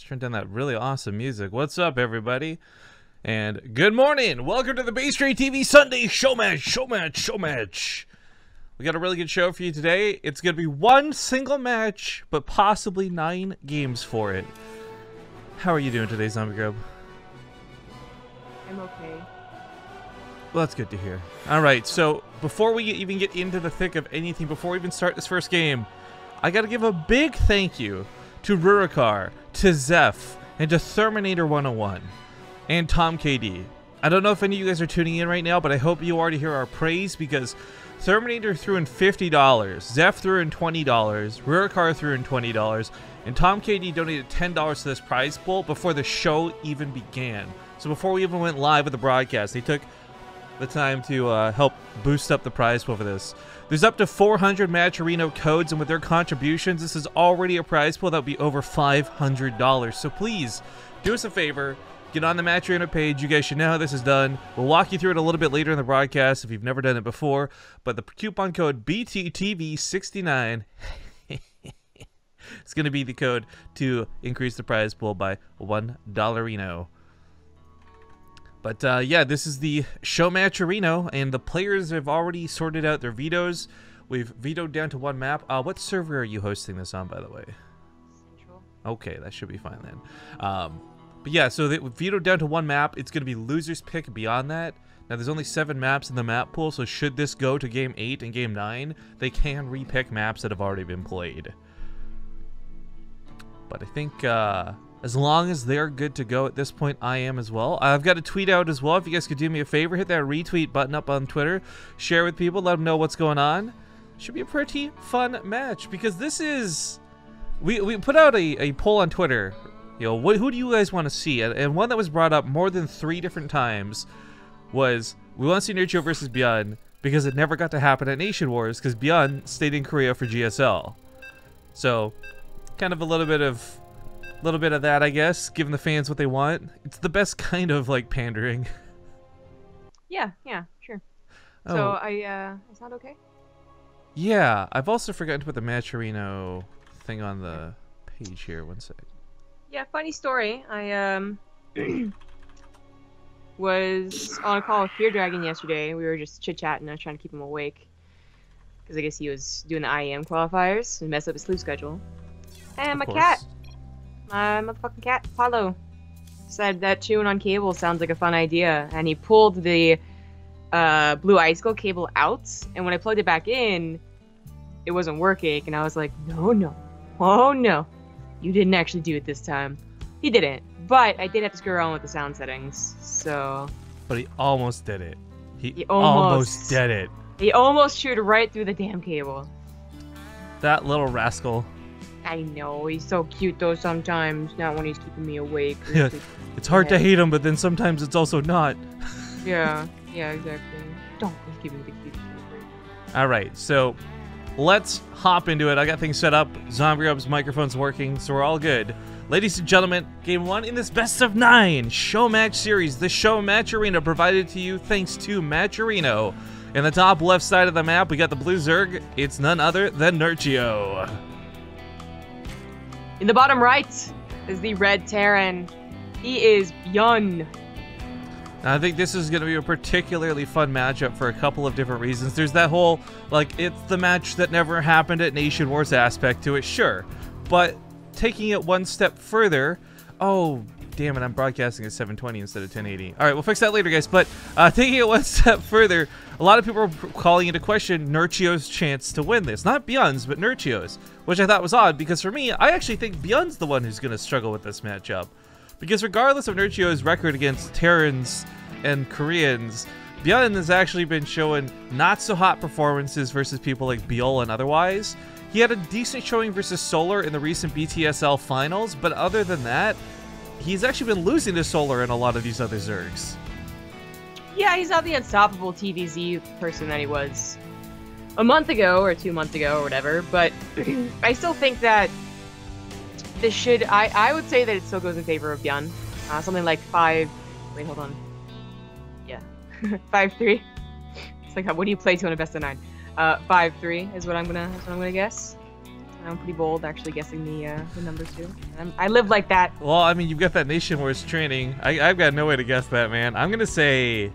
turn down that really awesome music. What's up, everybody? And good morning. Welcome to the BaseTradeTV Sunday Showmatch. We got a really good show for you today. It's going to be one single match, but possibly 9 games for it. How are you doing today, Zombie Grub? I'm okay. Well, that's good to hear. All right, so before we even get into the thick of anything, before we even start this first game, I got to give a big thank you to Rurikar, to Zeph, and to Terminator 101, and Tom KD. I don't know if any of you guys are tuning in right now, but I hope you already hear our praise, because Terminator threw in $50, Zeph threw in $20, Rurikar threw in $20, and Tom KD donated $10 to this prize pool before the show even began. So before we even went live with the broadcast, they took the time to help boost up the prize pool for this. There's up to 400 Matcherino codes, and with their contributions, this is already a prize pool that would be over $500. So please, do us a favor, get on the Matcherino page. You guys should know how this is done. We'll walk you through it a little bit later in the broadcast if you've never done it before. But the coupon code BTTV69 is going to be the code to increase the prize pool by $1. But yeah, this is the show Matcherino, and the players have already sorted out their vetoes. We've vetoed down to 1 map. What server are you hosting this on, by the way? Central. Okay, that should be fine then. But yeah, so they vetoed down to 1 map. It's going to be loser's pick beyond that. Now, there's only 7 maps in the map pool, so should this go to Game 8 and Game 9, they can repick maps that have already been played. But I think as long as they're good to go at this point, I am as well. I've got a tweet out as well. If you guys could do me a favor, hit that retweet button up on Twitter. Share with people. Let them know what's going on. Should be a pretty fun match, because this is... We put out a poll on Twitter. You know, who do you guys want to see? And one that was brought up more than 3 different times was, we want to see Nerchio versus ByuN, because it never got to happen at Nation Wars, because ByuN stayed in Korea for GSL. So, kind of a little bit of that, I guess, giving the fans what they want. It's the best kind of, like, pandering. Yeah, sure. Oh. So, is that okay? Yeah, I've also forgotten to put the Matcherino thing on the page here. One sec. Yeah, funny story. I, was on a call with Fear Dragon yesterday. We were just chit-chatting. I was trying to keep him awake, because I guess he was doing the IEM qualifiers and messed up his sleep schedule. And my cat. My motherfucking cat, Apollo, said that tune on cable sounds like a fun idea, and he pulled the blue icicle cable out, and when I plugged it back in, it wasn't working, and I was like, no, oh no, you didn't actually do it this time. He didn't, but I did have to screw around with the sound settings, so... But he almost did it. He almost did it. He almost chewed right through the damn cable. That little rascal. I know, he's so cute though sometimes, not when he's keeping me awake. Yeah, it's hard to hate him, but then sometimes it's also not. Yeah, exactly. Don't give me the cutest. Alright, so let's hop into it. I got things set up. Zombie Grub's microphone's working, so we're all good. Ladies and gentlemen, Game 1 in this best of 9 show match series, the show Matcherino, provided to you thanks to Matcherino. In the top left side of the map, we got the blue Zerg. It's none other than Nerchio. In the bottom right is the red Terran. He is ByuN. I think this is going to be a particularly fun matchup for a couple of different reasons. There's that whole, like, it's the match that never happened at Nation Wars aspect to it, sure. But taking it one step further, oh, damn it, I'm broadcasting at 720 instead of 1080. All right, we'll fix that later, guys. But taking it one step further, a lot of people are calling into question Nerchio's chance to win this. Not ByuN's, but Nerchio's, which I thought was odd, because for me, I actually think ByuN's the one who's going to struggle with this matchup. Because regardless of Nerchio's record against Terrans and Koreans, ByuN has actually been showing not-so-hot performances versus people like Biol and otherwise. He had a decent showing versus Solar in the recent BTSL finals, but other than that, he's actually been losing to Solar in a lot of these other Zergs. Yeah, he's not the unstoppable TvZ person that he was a month ago or 2 months ago or whatever, but I still think that this should... I would say that it still goes in favor of ByuN. Something like 5... Wait, hold on. Yeah. 5-3. It's like, what do you play to in a best of 9? 5-3 is what I'm gonna guess. I'm pretty bold, actually guessing the numbers too. I live like that. Well, I mean, you've got that nation wars training. I've got no way to guess that, man. I'm gonna say.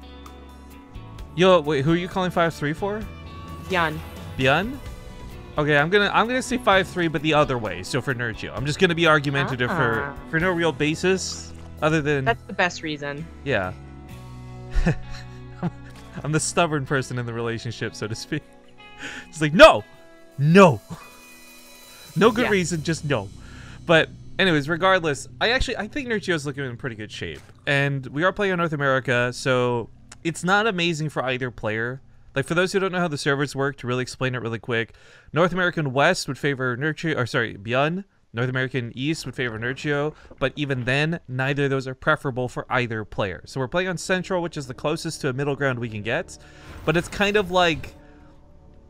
Yo, wait, who are you calling 5-3 for? ByuN. ByuN? Okay, I'm gonna say 5-3, but the other way. So for Nerchio, I'm just gonna be argumentative for no real basis, other than. That's the best reason. Yeah. I'm the stubborn person in the relationship, so to speak. It's like no. No good reason, just no. But anyways, regardless, I think Nerchio's looking in pretty good shape. And we are playing on North America, so it's not amazing for either player. Like, for those who don't know how the servers work, to really explain it really quick, North American West would favor ByuN. North American East would favor Nerchio, but even then, neither of those are preferable for either player. So we're playing on Central, which is the closest to a middle ground we can get, but it's kind of like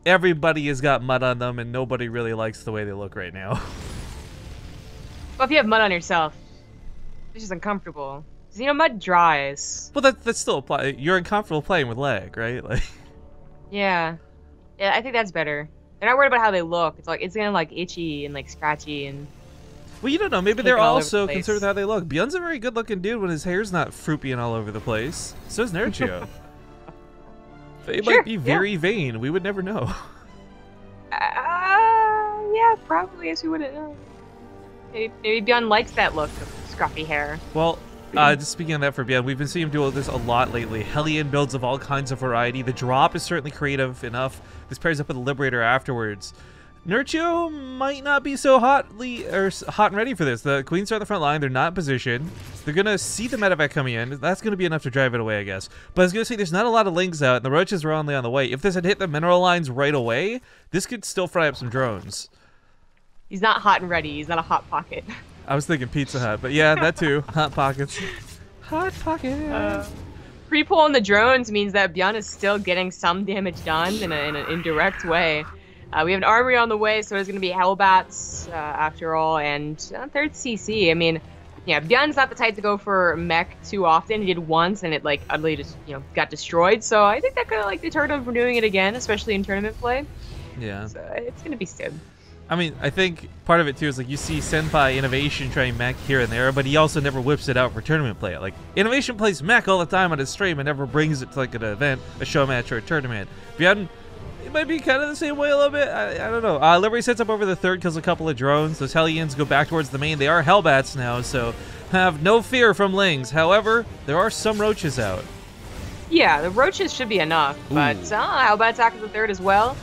everybody has got mud on them and nobody really likes the way they look right now. Well, if you have mud on yourself, it's just uncomfortable. Because, you know, mud dries. Well, that's still apply. You're uncomfortable playing with lag, right? Like. Yeah, I think that's better. They're not worried about how they look. It's like it's gonna like itchy and like scratchy and. Well, you don't know. Maybe they're also concerned with how they look. ByuN's a very good-looking dude when his hair's not frooping all over the place. So is Nerchio. They might be very vain. We would never know. Yeah, probably. Yes, we wouldn't know. Maybe ByuN likes that look of scruffy hair. Well, just speaking of that for ByuN, we've been seeing him do this a lot lately. Hellion builds of all kinds of variety. The drop is certainly creative enough. This pairs up with the Liberator afterwards. Nerchio might not be so hot and ready for this. The Queens are on the front line. They're not in position. They're going to see the medevac coming in. That's going to be enough to drive it away, I guess. But I was going to say, there's not a lot of lings out, and the roaches are only on the way. If this had hit the mineral lines right away, this could still fry up some drones. He's not hot and ready. He's not a hot pocket. I was thinking Pizza Hut, but yeah, that too. Hot pockets. Hot pocket. Pre-pull on the drones means that ByuN is still getting some damage done in an indirect way. We have an armory on the way, so there's going to be Hellbats after all, and third CC. I mean, yeah, ByuN's not the type to go for mech too often. He did once, and it like utterly just got destroyed. So I think that could like deter him from doing it again, especially in tournament play. Yeah. So it's going to be Sid. I mean, I think part of it too is like you see Senpai Innovation trying mech here and there, but he also never whips it out for tournament play. Like Innovation plays mech all the time on his stream and never brings it to like an event, a show match, or a tournament. ByuN, it might be kind of the same way a little bit. I don't know. Liberty sets up over the third, kills a couple of drones. Those Hellions go back towards the main. They are Hellbats now, so have no fear from lings. However, there are some roaches out. Yeah, the roaches should be enough, but Hellbats act as the third as well.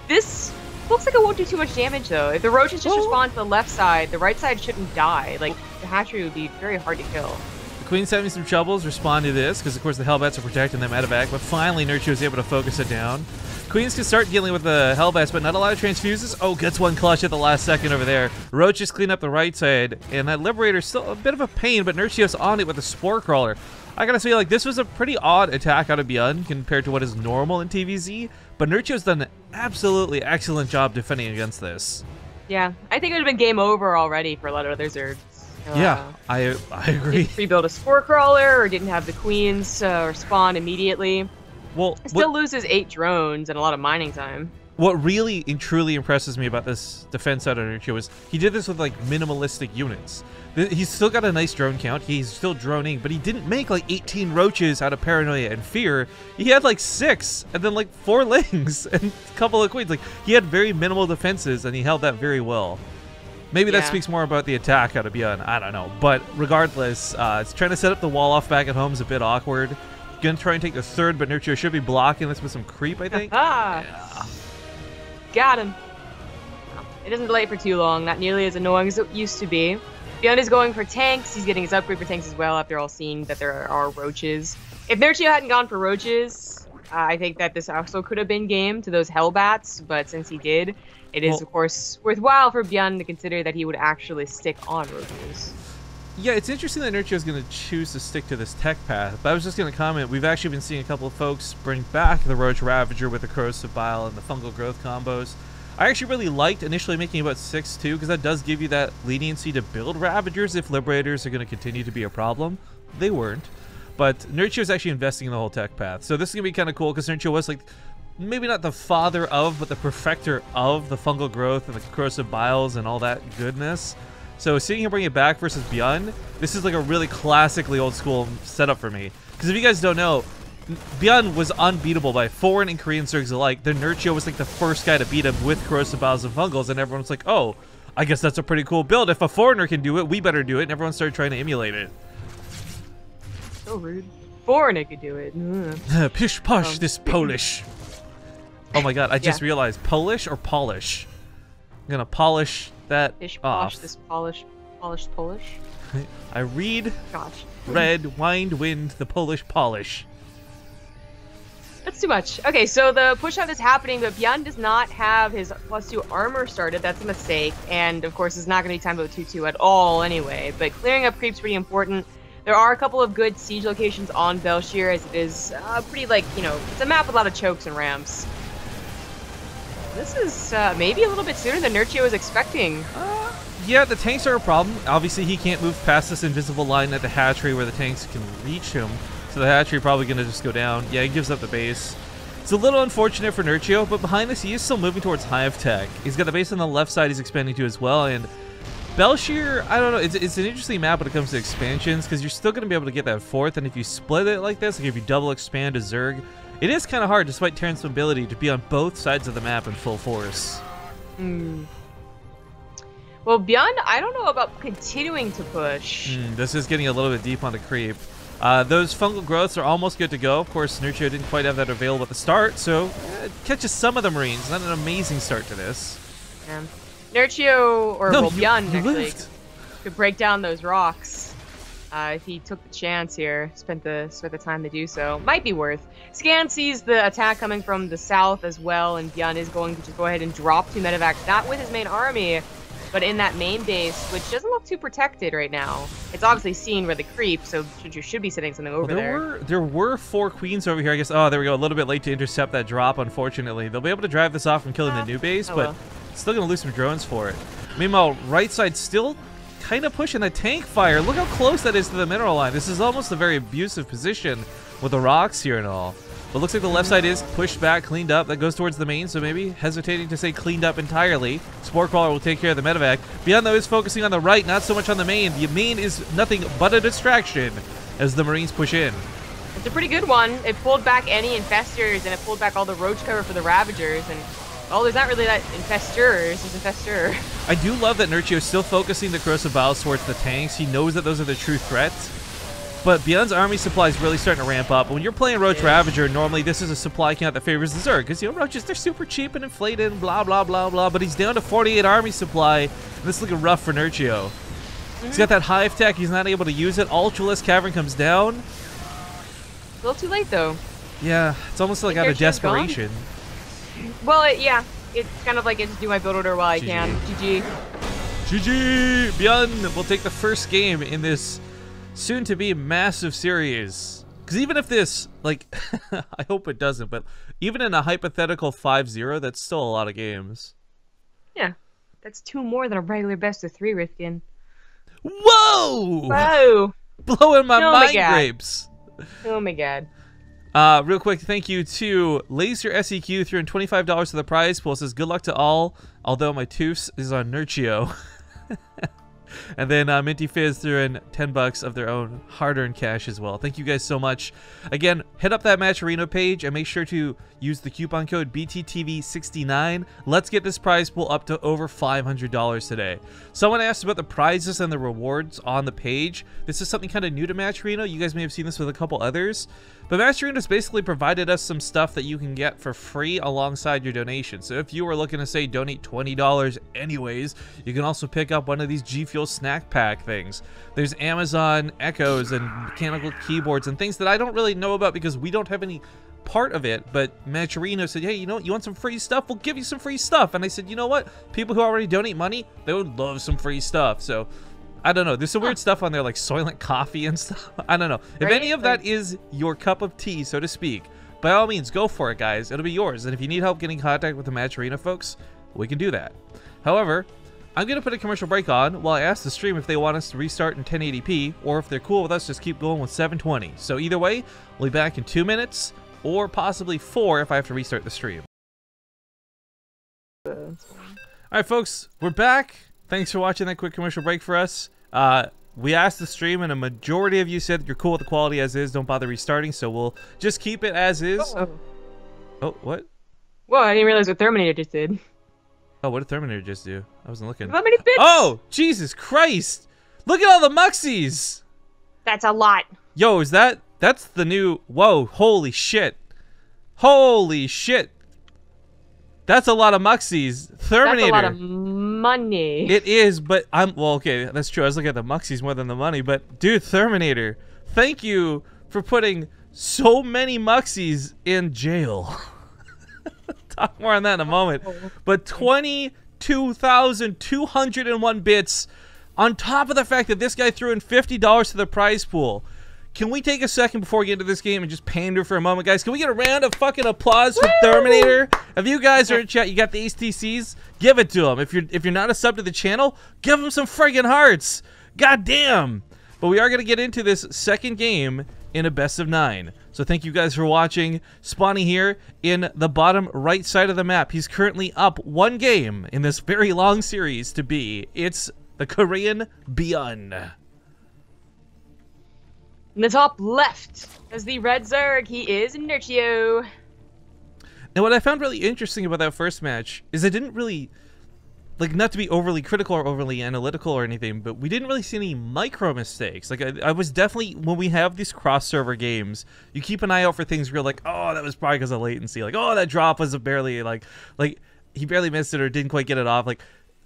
This looks like it won't do too much damage, though. If the roaches just respond to the left side, the right side shouldn't die. Like, the hatchery would be very hard to kill. The Queen's having some troubles responding to this, because of course the Hellbats are protecting them medevac, but finally Nerchio is able to focus it down. Queens can start dealing with the Hellbats, but not a lot of transfuses. Oh, gets one clutch at the last second over there. Roaches clean up the right side, and that Liberator's still a bit of a pain, but Nerchio's on it with a Spore Crawler. I gotta say, like, this was a pretty odd attack out of ByuN compared to what is normal in TvZ, but Nerchio's done an absolutely excellent job defending against this. Yeah, I think it would have been game over already for a lot of other Zergs. Yeah, I agree. Didn't rebuild a Spore Crawler, or didn't have the Queens respond immediately. Well, still loses 8 drones and a lot of mining time. What really and truly impresses me about this defense out of Nerchio is he did this with like minimalistic units. He's still got a nice drone count. He's still droning, but he didn't make like 18 roaches out of paranoia and fear. He had like 6 and then like 4 lings and a couple of queens. Like he had very minimal defenses and he held that very well. Maybe that speaks more about the attack out of ByuN. I don't know. But regardless, it's trying to set up the wall off back at home is a bit awkward. Gonna try and take the third, but Nerchio should be blocking this with some creep, I think. Yeah. Got him. It doesn't delay for too long, not nearly as annoying as it used to be. ByuN is going for tanks. He's getting his upgrade for tanks as well after all seeing that there are roaches. If Nerchio hadn't gone for roaches, I think that this also could have been game to those Hellbats, but since he did, it is, of course, worthwhile for ByuN to consider that he would actually stick on roaches. Yeah, it's interesting that Nerchio is going to choose to stick to this tech path, but I was just going to comment, we've actually been seeing a couple of folks bring back the Roach Ravager with the Corrosive Bile and the Fungal Growth combos. I actually really liked initially making about 6 too, because that does give you that leniency to build Ravagers if Liberators are going to continue to be a problem. They weren't. But Nerchio is actually investing in the whole tech path. So this is going to be kind of cool, because Nerchio was like maybe not the father of, but the perfecter of the fungal growth and the corrosive biles and all that goodness. So seeing him bring it back versus ByuN, this is like a really classically old school setup for me. Because if you guys don't know, ByuN was unbeatable by foreign and Korean Zergs alike. The Nerchio was like the first guy to beat him with corrosive biles and fungals, and everyone's like, oh, I guess that's a pretty cool build. If a foreigner can do it, we better do it. And everyone started trying to emulate it. So rude. Foreigner could do it. Pish posh, this Polish. Oh my god, I just realized, Polish or polish? I'm gonna polish that Pish off. posh, this polished Polish. I read, Gosh. red, wind, wind, the Polish polish. That's too much. Okay, so the push-out is happening, but ByuN does not have his +2 armor started. That's a mistake. And, of course, it's not going to be time about 2-2 at all anyway. But clearing up creep's pretty important. There are a couple of good siege locations on Belshir, as it is pretty, like, you know, it's a map with a lot of chokes and ramps. This is maybe a little bit sooner than Nerchio was expecting. Yeah, the tanks are a problem. Obviously, he can't move past this invisible line at the hatchery where the tanks can reach him. So the hatchery probably going to just go down. Yeah, he gives up the base. It's a little unfortunate for Nerchio, but behind this, he is still moving towards Hive Tech. He's got the base on the left side he's expanding to as well, and Belshir, I don't know, it's an interesting map when it comes to expansions, because you're still going to be able to get that fourth, and if you split it like this, like if you double expand a Zerg, it is kind of hard, despite Terran's ability, to be on both sides of the map in full force. Well, ByuN, I don't know about continuing to push. This is getting a little bit deep on the creep. Those fungal growths are almost good to go. Of course, Nerchio didn't quite have that available at the start, so it catches some of the Marines. Not an amazing start to this. Yeah. Nerchio, or well, ByuN actually, could break down those rocks if he took the chance here, spent the time to do so. Might be worth. Scan sees the attack coming from the south as well, and ByuN is going to just go ahead and drop 2 medevacs, not with his main army, but in that main base, which doesn't look too protected right now. It's obviously seen where the creep, so you should be sitting something over there. There were 4 queens over here, I guess. Oh, there we go. A little bit late to intercept that drop, unfortunately. They'll be able to drive this off from killing the new base, but still going to lose some drones for it. Meanwhile, right side still kind of pushing the tank fire. Look how close that is to the mineral line. This is almost a very abusive position with the rocks here and all. But looks like the left side is pushed back, cleaned up. That goes towards the main, so maybe hesitating to say cleaned up entirely. Spore Crawler will take care of the medevac. ByuN, though, is focusing on the right, not so much on the main. The main is nothing but a distraction as the Marines push in. It's a pretty good one. It pulled back any infestors, and it pulled back all the roach cover for the Ravagers, and well, there's not really that infestors. There's infestor. I do love that Nerchio is still focusing the corrosive biles towards the tanks. He knows that those are the true threats. But ByuN's army supply is really starting to ramp up. When you're playing Roach Ravager, normally this is a supply count that favors the Zerg. Because, you know, Roaches, they're super cheap and inflated and blah, blah, blah, blah. But he's down to 48 army supply. And this is looking rough for Nerchio. He's got that Hive Tech. He's not able to use it. Ultralisk Cavern comes down. A little too late, though. Yeah, it's almost like out of desperation. Well, yeah. It's kind of like I just do my build order while I can. GG. GG! ByuN will take the first game in this soon-to-be massive series. Because even if this, like, I hope it doesn't, but even in a hypothetical 5-0, that's still a lot of games. Yeah. That's 2 more than a regular best-of-3, Rifkin. Whoa! Whoa! Blowing my mind grapes. Oh my god. Real quick, thank you to Laser SC2 throwing $25 to the prize pool. Says good luck to all, although my tooth is on Nerchio. And then Minty Fizz threw in $10 of their own hard-earned cash as well. Thank you guys so much. Again, hit up that Matcherino page and make sure to use the coupon code BTTV69. Let's get this prize pool up to over $500 today. Someone asked about the prizes and the rewards on the page. This is something kind of new to Matcherino. You guys may have seen this with a couple others. But Matcherino's basically provided us some stuff that you can get for free alongside your donation. So if you were looking to, say, donate $20 anyways, you can also pick up one of these G Fuel snack pack things. There's Amazon Echoes and mechanical keyboards and things that I don't really know about because we don't have any part of it. But Matcherino said, hey, you know what? You want some free stuff? We'll give you some free stuff. And I said, you know what? People who already donate money, they would love some free stuff. So I don't know. There's some weird stuff on there like Soylent Coffee and stuff. I don't know. If any of that is your cup of tea, so to speak, by all means, go for it, guys. It'll be yours. And if you need help getting in contact with the Matcherino folks, we can do that. However, I'm going to put a commercial break on while I ask the stream if they want us to restart in 1080p, or if they're cool with us, just keep going with 720. So either way, we'll be back in 2 minutes. or possibly 4 if I have to restart the stream. All right, folks, we're back. Thanks for watching that quick commercial break for us. We asked the stream, and a majority of you said you're cool with the quality as is. Don't bother restarting, so we'll just keep it as is. Oh, what? Whoa, I didn't realize what Terminator just did. Oh, what did Terminator just do? I wasn't looking. How many bits? Oh, Jesus Christ! Look at all the muxies! That's a lot. Yo, is that's the new... Whoa, holy shit. Holy shit. That's a lot of muxies. Terminator. That's a lot of money. It is, but well, okay, that's true. I was looking at the muxies more than the money, but dude, Terminator, thank you for putting so many muxies in jail. Talk more on that in a moment. But 22,201 bits on top of the fact that this guy threw in $50 to the prize pool. Can we take a second before we get into this game and just pander for a moment, guys? Can we get a round of fucking applause for Terminator? If you guys are in chat, you got the HTCs, give it to them. If you're not a sub to the channel, give them some friggin' hearts. God damn. But we are going to get into this second game in a best of 9. So thank you guys for watching. Spawny here in the bottom right side of the map. He's currently up 1 game in this very long series to be. It's the Korean ByuN. In the top left, as the red Zerg, he is Nerchio. Now, what I found really interesting about that first match is I didn't really, like, not to be overly critical or overly analytical or anything, but we didn't really see any micro mistakes. Like, I was definitely, when we have these cross-server games, you keep an eye out for things where you're like, oh, that was probably because of latency. Like, oh, that drop was barely, like, he barely missed it or didn't quite get it off. Like,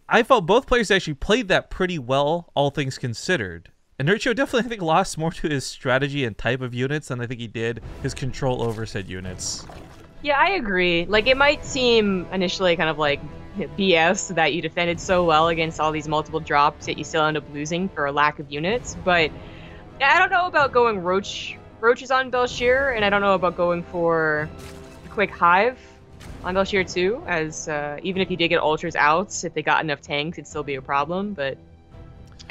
I felt both players actually played that pretty well, all things considered. And Nerchio definitely, I think, lost more to his strategy and type of units than I think he did his control over said units. Yeah, I agree. Like, it might seem initially kind of like BS that you defended so well against all these multiple drops that you still end up losing for a lack of units, but I don't know about going roaches on Belshir, and I don't know about going for a quick hive on Belshir too, as even if you did get ultras out, if they got enough tanks, it'd still be a problem, but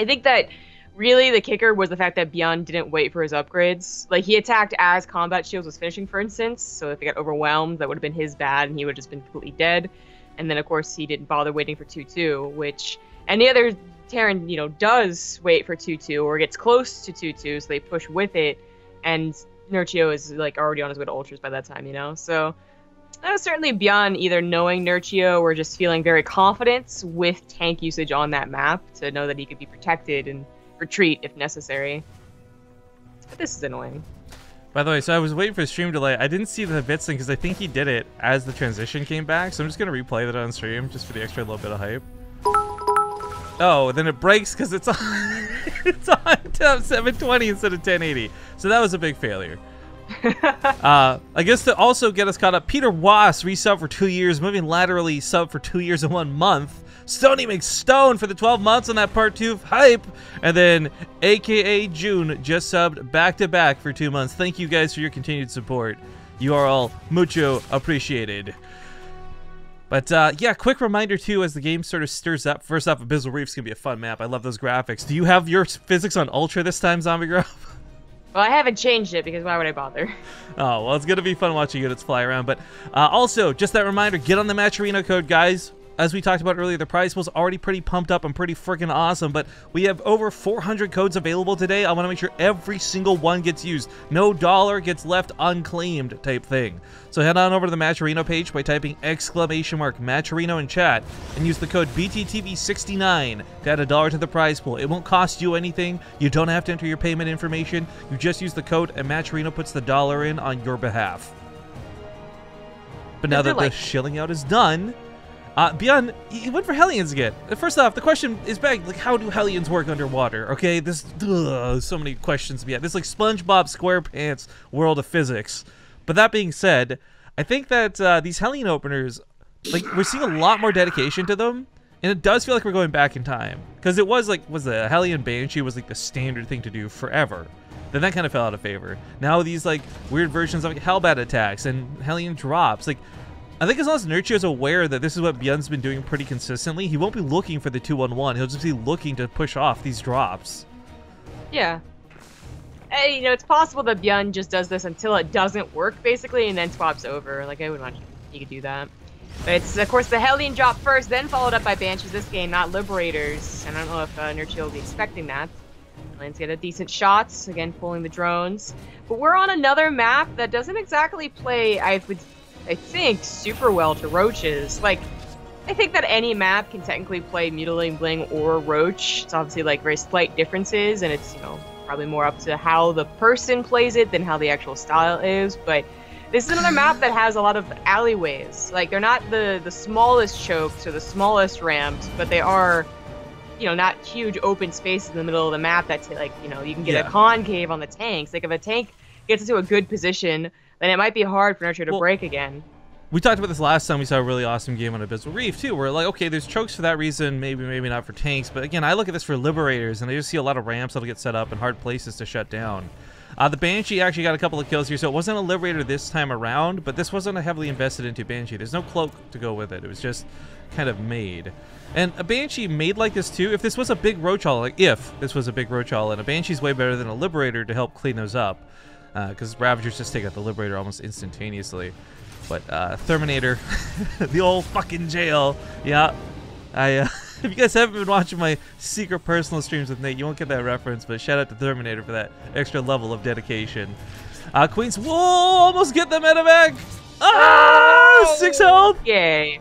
I think that really, the kicker was the fact that ByuN didn't wait for his upgrades. Like, he attacked as combat shields was finishing, for instance, so if he got overwhelmed, that would have been his bad, and he would have just been completely dead. And then, of course, he didn't bother waiting for 2-2, which any other Terran, you know, does wait for 2-2, or gets close to 2-2, so they push with it, and Nerchio is, like, already on his way to ultras by that time, you know? So, that was certainly ByuN either knowing Nerchio or just feeling very confident with tank usage on that map to know that he could be protected and retreat if necessary. But this is annoying. By the way, so I was waiting for the stream delay. I didn't see the bits thing because I think he did it as the transition came back, so I'm just going to replay that on stream just for the extra little bit of hype. Oh, then it breaks because it's on, it's on 720 instead of 1080. So that was a big failure. I guess to also get us caught up, Peter Was resub for 2 years, moving laterally sub for 2 years and 1 month. Stony McStone for the 12 months on that part 2 hype. And then AKA June just subbed back-to-back for 2 months. Thank you guys for your continued support. You are all mucho appreciated. But yeah, quick reminder too as the game sort of stirs up. First off, Abyssal Reef's gonna be a fun map. I love those graphics. Do you have your physics on Ultra this time, Zombie Grub? Well, I haven't changed it because why would I bother? Oh, well, it's gonna be fun watching units fly around. But also, just that reminder, get on the Matcherino code, guys. As we talked about earlier, the prize pool's already pretty pumped up and pretty freaking awesome, but we have over 400 codes available today. I want to make sure every single one gets used. No dollar gets left unclaimed type thing. So head on over to the Matcherino page by typing !Matcherino in chat and use the code BTTV69 to add $1 to the prize pool. It won't cost you anything. You don't have to enter your payment information. You just use the code and Matcherino puts the $1 in on your behalf. But now that the shilling out is done, ByuN, he went for Hellions again. First off, the question is back, like, how do Hellions work underwater? Okay, so many questions to be had. This is like SpongeBob SquarePants world of physics. But that being said, I think that these Hellion openers, like, we're seeing a lot more dedication to them, and it does feel like we're going back in time. Because it was like, the Hellion Banshee was like the standard thing to do forever. Then that kind of fell out of favor. Now these like weird versions of like Hellbat attacks and Hellion drops, like, I think as long as Nerchio is aware that this is what ByuN's been doing pretty consistently, he won't be looking for the 2-1-1. He'll just be looking to push off these drops. Yeah. Hey, you know, it's possible that ByuN just does this until it doesn't work, basically, and then swaps over. Like, I would imagine you could do that. But it's, of course, the Hellion drop first, then followed up by Banshees this game, not Liberators. And I don't know if Nerchio will be expecting that. Lions get a decent shots, again, pulling the drones. But we're on another map that doesn't exactly play, I think, super well to Roaches. Like, I think that any map can technically play Mutilating Bling or Roach. It's obviously, like, very slight differences, and it's, you know, probably more up to how the person plays it than how the actual style is. But this is another map that has a lot of alleyways. Like, they're not the smallest chokes or the smallest ramps, but they are, you know, not huge open spaces in the middle of the map that's, like, you know, you can get a concave on the tanks. Like, if a tank gets into a good position, then it might be hard for Nerchio to break again. We talked about this last time. We saw a really awesome game on Abyssal Reef, too, where, like, okay, there's chokes for that reason, maybe not for tanks, but again, I look at this for Liberators, and I just see a lot of ramps that'll get set up and hard places to shut down. The Banshee actually got a couple of kills here, so it wasn't a Liberator this time around, but this wasn't a heavily invested into Banshee. There's no cloak to go with it. It was just kind of made. And a Banshee made like this, too, if this was a big Roach Hall, like, if this was a big Roach Hall, and a Banshee's way better than a Liberator to help clean those up, because Ravagers just take out the Liberator almost instantaneously. But Terminator, the old fucking jail. Yeah, if you guys haven't been watching my secret personal streams with Nate, you won't get that reference. But shout out to Terminator for that extra level of dedication. Queens, whoa, almost get the medevac. Ah, 6 health. Yay.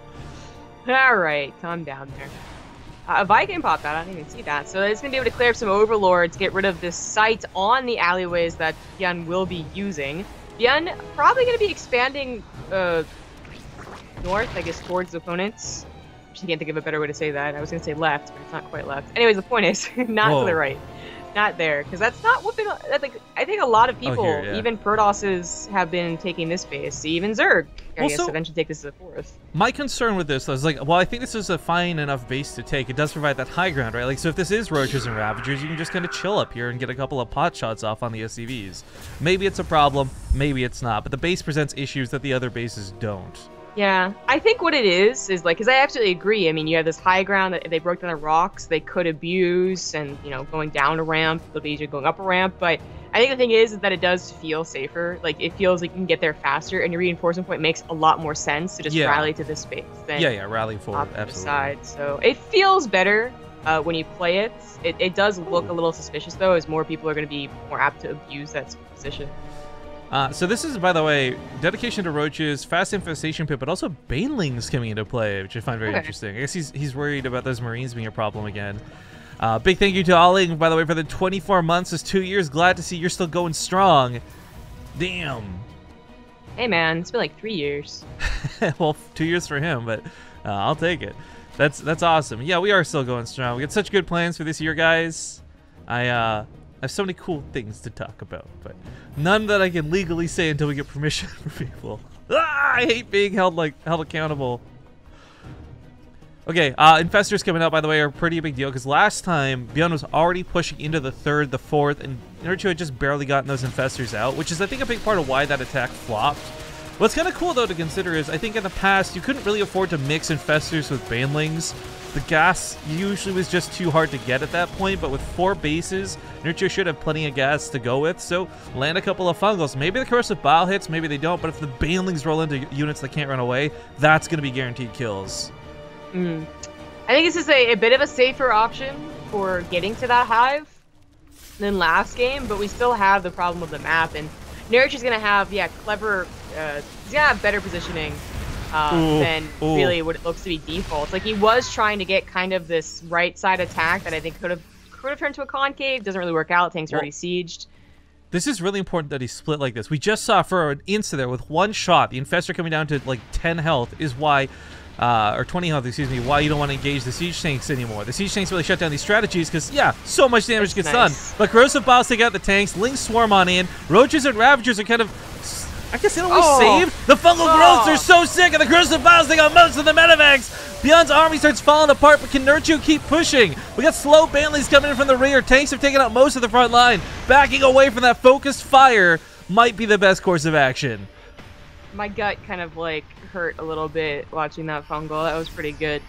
All right, calm down there. A Viking popped out. I didn't even see that. So it's gonna be able to clear up some Overlords, get rid of this sight on the alleyways that ByuN will be using. ByuN probably going to be expanding north, I guess, towards the opponents. I can't think of a better way to say that. I was going to say left, but it's not quite left. Anyways, the point is, not to the right. Not there, because that's not what I think a lot of people, even Protosses, have been taking this base. Even Zerg, I guess, eventually take this to the fourth. My concern with this is, like, well, I think this is a fine enough base to take. It does provide that high ground, right? Like, so if this is Roaches and Ravagers, you can just kind of chill up here and get a couple of pot shots off on the SCVs. Maybe it's a problem, maybe it's not, but the base presents issues that the other bases don't. Yeah, I think what it is like, because I absolutely agree. I mean, you have this high ground that if they broke down the rocks, they could abuse, and, you know, going down a ramp, it'll be easier going up a ramp. But I think the thing is that it does feel safer. Like, it feels like you can get there faster, and your reinforcement point makes a lot more sense to just rally to this space than rally forward, absolutely. Side. So it feels better when you play it. It does look a little suspicious, though, as more people are going to be more apt to abuse that position. So this is, by the way, dedication to Roaches, fast infestation pit, but also banelings coming into play, which I find very interesting. I guess he's worried about those Marines being a problem again. Big thank you to Alling, by the way, for the 24 months. It's 2 years. Glad to see you're still going strong. Damn. Hey, man, it's been like 3 years. Well, 2 years for him, but I'll take it. That's awesome. Yeah, we are still going strong. We got such good plans for this year, guys. I have so many cool things to talk about, but none that I can legally say until we get permission from people. I hate being held accountable. Okay, Infestors coming out, by the way, are a pretty big deal, because last time ByuN was already pushing into the 3rd, the 4th, and Nerchio had just barely gotten those Infestors out, which is, I think, a big part of why that attack flopped. What's kind of cool, though, to consider is, I think in the past, you couldn't really afford to mix Infestors with Banelings. The gas usually was just too hard to get at that point, but with 4 bases, Nerchio should have plenty of gas to go with, so land a couple of Fungals. Maybe the Corrosive Bile hits, maybe they don't, but if the Banelings roll into units that can't run away, that's going to be guaranteed kills. I think this is a bit of a safer option for getting to that hive than last game, but we still have the problem of the map, and Nerchio's going to have, clever, he's going to have better positioning than really what it looks to be default. Like, he was trying to get kind of this right side attack that I think could have turned to a concave. Doesn't really work out. Tanks are already sieged. This is really important that he split like this. We just saw for an instant there with one shot, the Infestor coming down to like 10 health is why, or 20 health, excuse me, why you don't want to engage the siege tanks anymore. The siege tanks really shut down these strategies because, so much damage gets done. But Corrosive Biles take out the tanks, Lings swarm on in, Roaches and Ravagers are kind of, I guess, in a way saved. The fungal growths are so sick, and the Corrosive Biles take out most of the medevacs. ByuN's army starts falling apart, but can Nerchio keep pushing? We got slow Banelings coming in from the rear. Tanks have taken out most of the front line. Backing away from that focused fire might be the best course of action. My gut kind of like hurt a little bit watching that fungal. That was pretty good.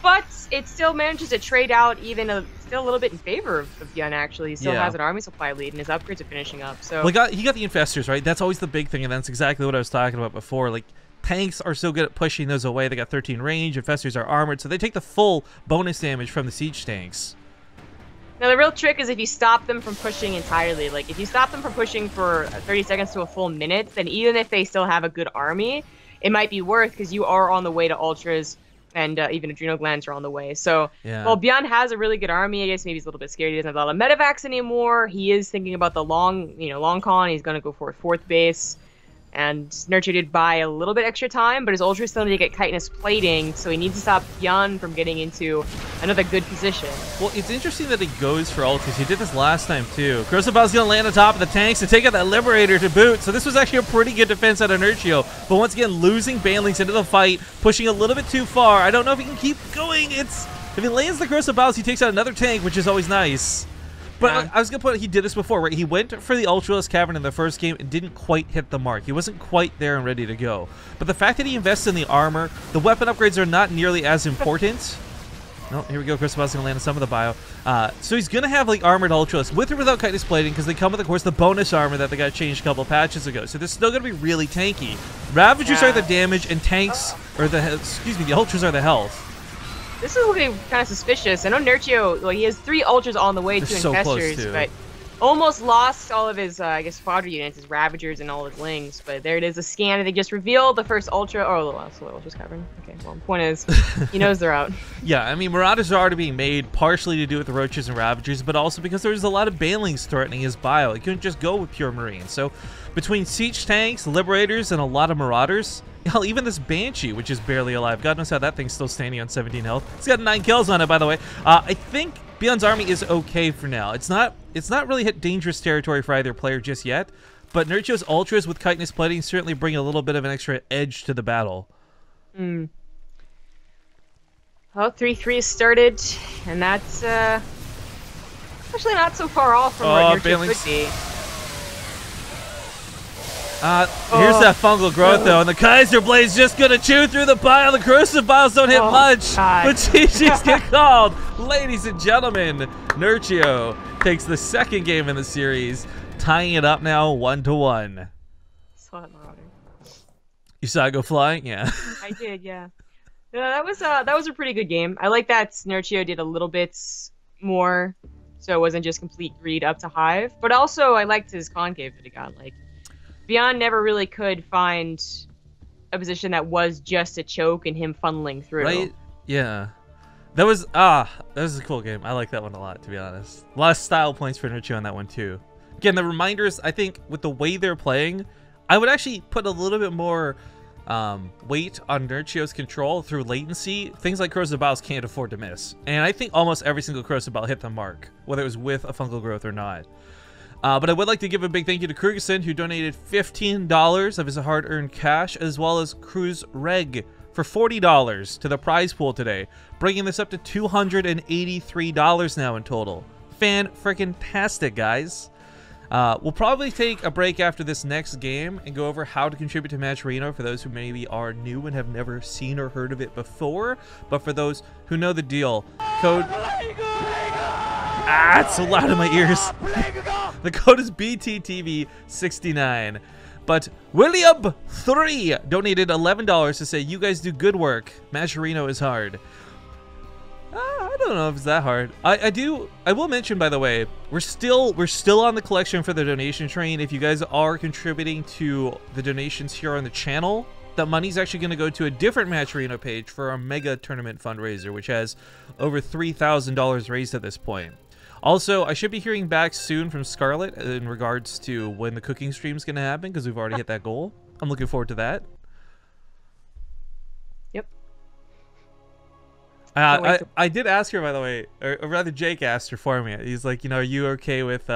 But it still manages to trade out even still a little bit in favor of ByuN, actually. He still has an army supply lead, and his upgrades are finishing up. So well, he got the infestors, right? That's always the big thing, and that's exactly what I was talking about before. Like, tanks are so good at pushing those away. They got 13 range. Infestors are armored, so they take the full bonus damage from the siege tanks. Now, the real trick is if you stop them from pushing entirely. Like, if you stop them from pushing for 30 seconds to a full minute, then even if they still have a good army, it might be worth because you are on the way to ultras, and even adrenal glands are on the way. So, while ByuN has a really good army, I guess maybe he's a little bit scared. He doesn't have a lot of medevacs anymore. He is thinking about the long con. He's going to go for a 4th base. And Nerchio did buy a little bit extra time, but his ultra still need to get chitinous plating, so he needs to stop ByuN from getting into another good position. Well, it's interesting that he goes for ultras. He did this last time, too. Corsair's going to land on top of the tanks to take out that Liberator to boot, so this was actually a pretty good defense out of Nerchio. But once again, losing Banelings into the fight, pushing a little bit too far. I don't know if he can keep going. If he lands the Corsair, he takes out another tank, which is always nice. But I was going to put, he did this before, right? He went for the Ultralisk Cavern in the first game and didn't quite hit the mark. He wasn't quite there and ready to go. But the fact that he invests in the armor, the weapon upgrades are not nearly as important. Oh, here we go. Corsair's going to land on some of the bio. So he's going to have, like, armored Ultralisk with or without chitinous plating because they come with, of course, the bonus armor that they got changed a couple patches ago. So this is still going to be really tanky. Ravagers are the damage and tanks, or the Ultras are the health. This is looking kind of suspicious. I know Nerchio, well, he has 3 ultras on the way to infestors, but almost lost all of his, I guess, squadron units, his Ravagers and all his Lings. But there it is, a scan that they just revealed, the first ultra, oh, the Ultra's cavern. Okay, well, the point is, he knows they're out. Yeah, I mean, Marauders are already being made, partially to do with the Roaches and Ravagers, but also because there's a lot of Banelings threatening his bio. He couldn't just go with pure Marine. So, between Siege Tanks, Liberators, and a lot of Marauders, hell, even this Banshee, which is barely alive. God knows how that thing's still standing on 17 health. It's got 9 kills on it, by the way. I think ByuN's army is okay for now. It's not really hit dangerous territory for either player just yet, but Nerchio's Ultras with chitinous plating certainly bring a little bit of an extra edge to the battle. Well, 3-3 is started, and that's actually not so far off from what Nerchio could be. Here's that fungal growth, though, and the Kaiser Blade's just going to chew through the bile. The corrosive biles don't hit much, but GG's get called. Ladies and gentlemen, Nerchio takes the 2nd game in the series, tying it up now 1-1. Saw that Marauder. You saw it go flying? Yeah. I did, yeah. That was a pretty good game. I like that Nerchio did a little bit more, so it wasn't just complete greed up to Hive. But also, I liked his concave that he got. Like, ByuN never really could find a position that was just a choke and him funneling through. Right? Yeah. That was a cool game. I like that one a lot, to be honest. A lot of style points for Nerchio on that one, too. Again, the reminders, I think, with the way they're playing, I would actually put a little bit more weight on Nerchio's control through latency. Things like Corsair Biles can't afford to miss. And I think almost every single Corsair Bile hit the mark, whether it was with a fungal growth or not. But I would like to give a big thank you to Krugerson, who donated $15 of his hard-earned cash, as well as Cruz Reg for $40 to the prize pool today, bringing this up to $283 now in total. Fan-frickin-tastic, guys. We'll probably take a break after this next game and go over how to contribute to Matcherino for those who maybe are new and have never seen or heard of it before. But for those who know the deal, code... it's so loud in my ears. The code is BTTV69. But William3 donated $11 to say, you guys do good work. Matcherino is hard. I don't know if it's that hard. I will mention, by the way, we're still on the collection for the donation train. If you guys are contributing to the donations here on the channel, that money's actually going to go to a different Matcherino page for our mega tournament fundraiser, which has over $3,000 raised at this point. Also, I should be hearing back soon from Scarlett in regards to when the cooking stream's going to happen, because we've already hit that goal. I'm looking forward to that. Yep. I did ask her, by the way, or rather Jake asked her for me. He's like, you know, are you okay with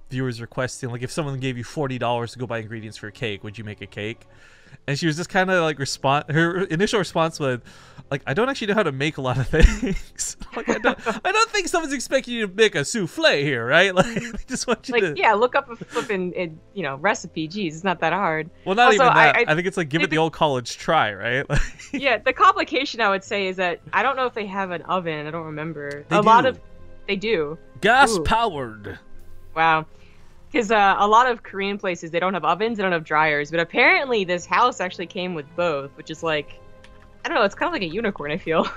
viewers requesting, like if someone gave you $40 to go buy ingredients for a cake, would you make a cake? and she was just kind of like her initial response was like, I don't actually know how to make a lot of things. Like, I don't think someone's expecting you to make a souffle here, right? Like, they just want you to, yeah, look up a flipping recipe. Jeez, it's not that hard. Well, not also, even that. I think it's like give it the old college try, right? Like, yeah, the complication I would say is that I don't know if they have an oven. I don't remember. They do. Gas powered. Wow. Because a lot of Korean places, they don't have ovens, they don't have dryers. But apparently this house actually came with both, which is like, I don't know, it's kind of like a unicorn, I feel.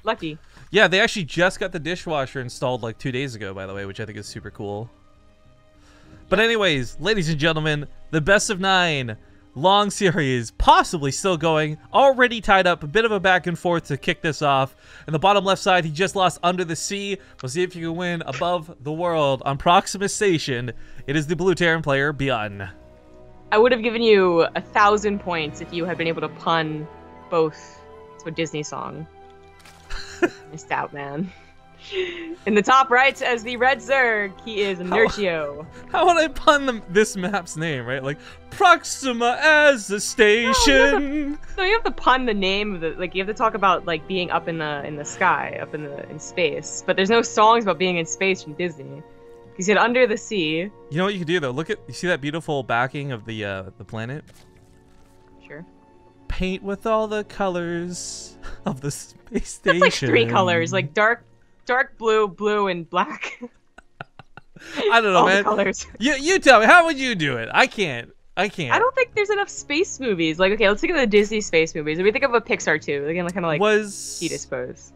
Lucky. Yeah, they actually just got the dishwasher installed like 2 days ago, by the way, which I think is super cool. But anyways, ladies and gentlemen, the best of 9 long series, possibly still going, already tied up, a bit of a back and forth to kick this off. And the bottom left side, he just lost Under the Sea. We'll see if you can win Above the World on Proxima Station. It is the blue Terran player, ByuN. I would have given you 1,000 points if you had been able to pun both to a Disney song. Missed out, man. In the top right, as the red Zerg, he is Nerchio. How would I pun this map's name, right? Like, Proxima as a station. No, you have to pun the name of the, like, you have to talk about, like, being up in the sky, up in space. But there's no songs about being in space from Disney. You said Under the Sea. You know what you can do, though? Look at, you see that beautiful backing of the planet? Sure. Paint with all the colors of the space station. That's like 3 colors, like dark blue, blue, and black. I don't know, all man. The colors. You tell me, how would you do it? I can't. I don't think there's enough space movies. Like, okay, let's think of the Disney space movies. If we think of a Pixar too, again, kind of like I suppose.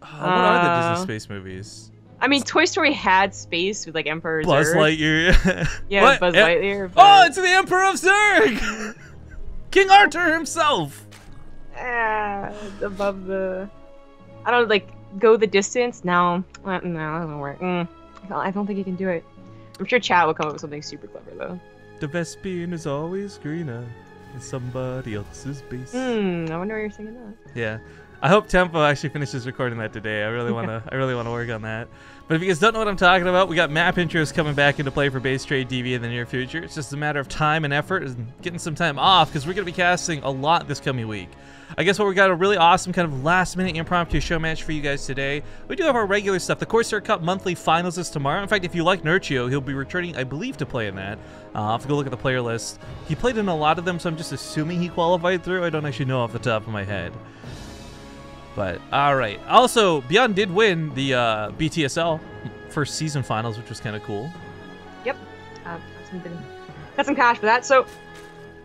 What are the Disney space movies? I mean, Toy Story had space with like Emperor Buzz Zurg. Lightyear. Yeah, what? Buzz Lightyear. But... Oh, it's the Emperor of Zurg! King Arthur himself! Above the... I don't, like, go the distance? No. No, that doesn't work. I don't think you can do it. I'm sure chat will come up with something super clever, though. The Vespian is always greener in somebody else's base. I wonder why you're singing that. Yeah. I hope Tempo actually finishes recording that today. I really wanna work on that. But if you guys don't know what I'm talking about, we got map intros coming back into play for BaseTradeTV in the near future. It's just a matter of time and effort and getting some time off because we're gonna be casting a lot this coming week. I guess what we got a really awesome kind of last-minute impromptu show match for you guys today. We do have our regular stuff. The Corsair Cup monthly finals is tomorrow. In fact, if you like Nerchio, he'll be returning, I believe, to play in that. I'll have to go look at the player list. He played in a lot of them, so I'm just assuming he qualified through. I don't actually know off the top of my head. But, alright. Also, ByuN did win the BTSL first season finals, which was kind of cool. Yep. Got some cash for that. So,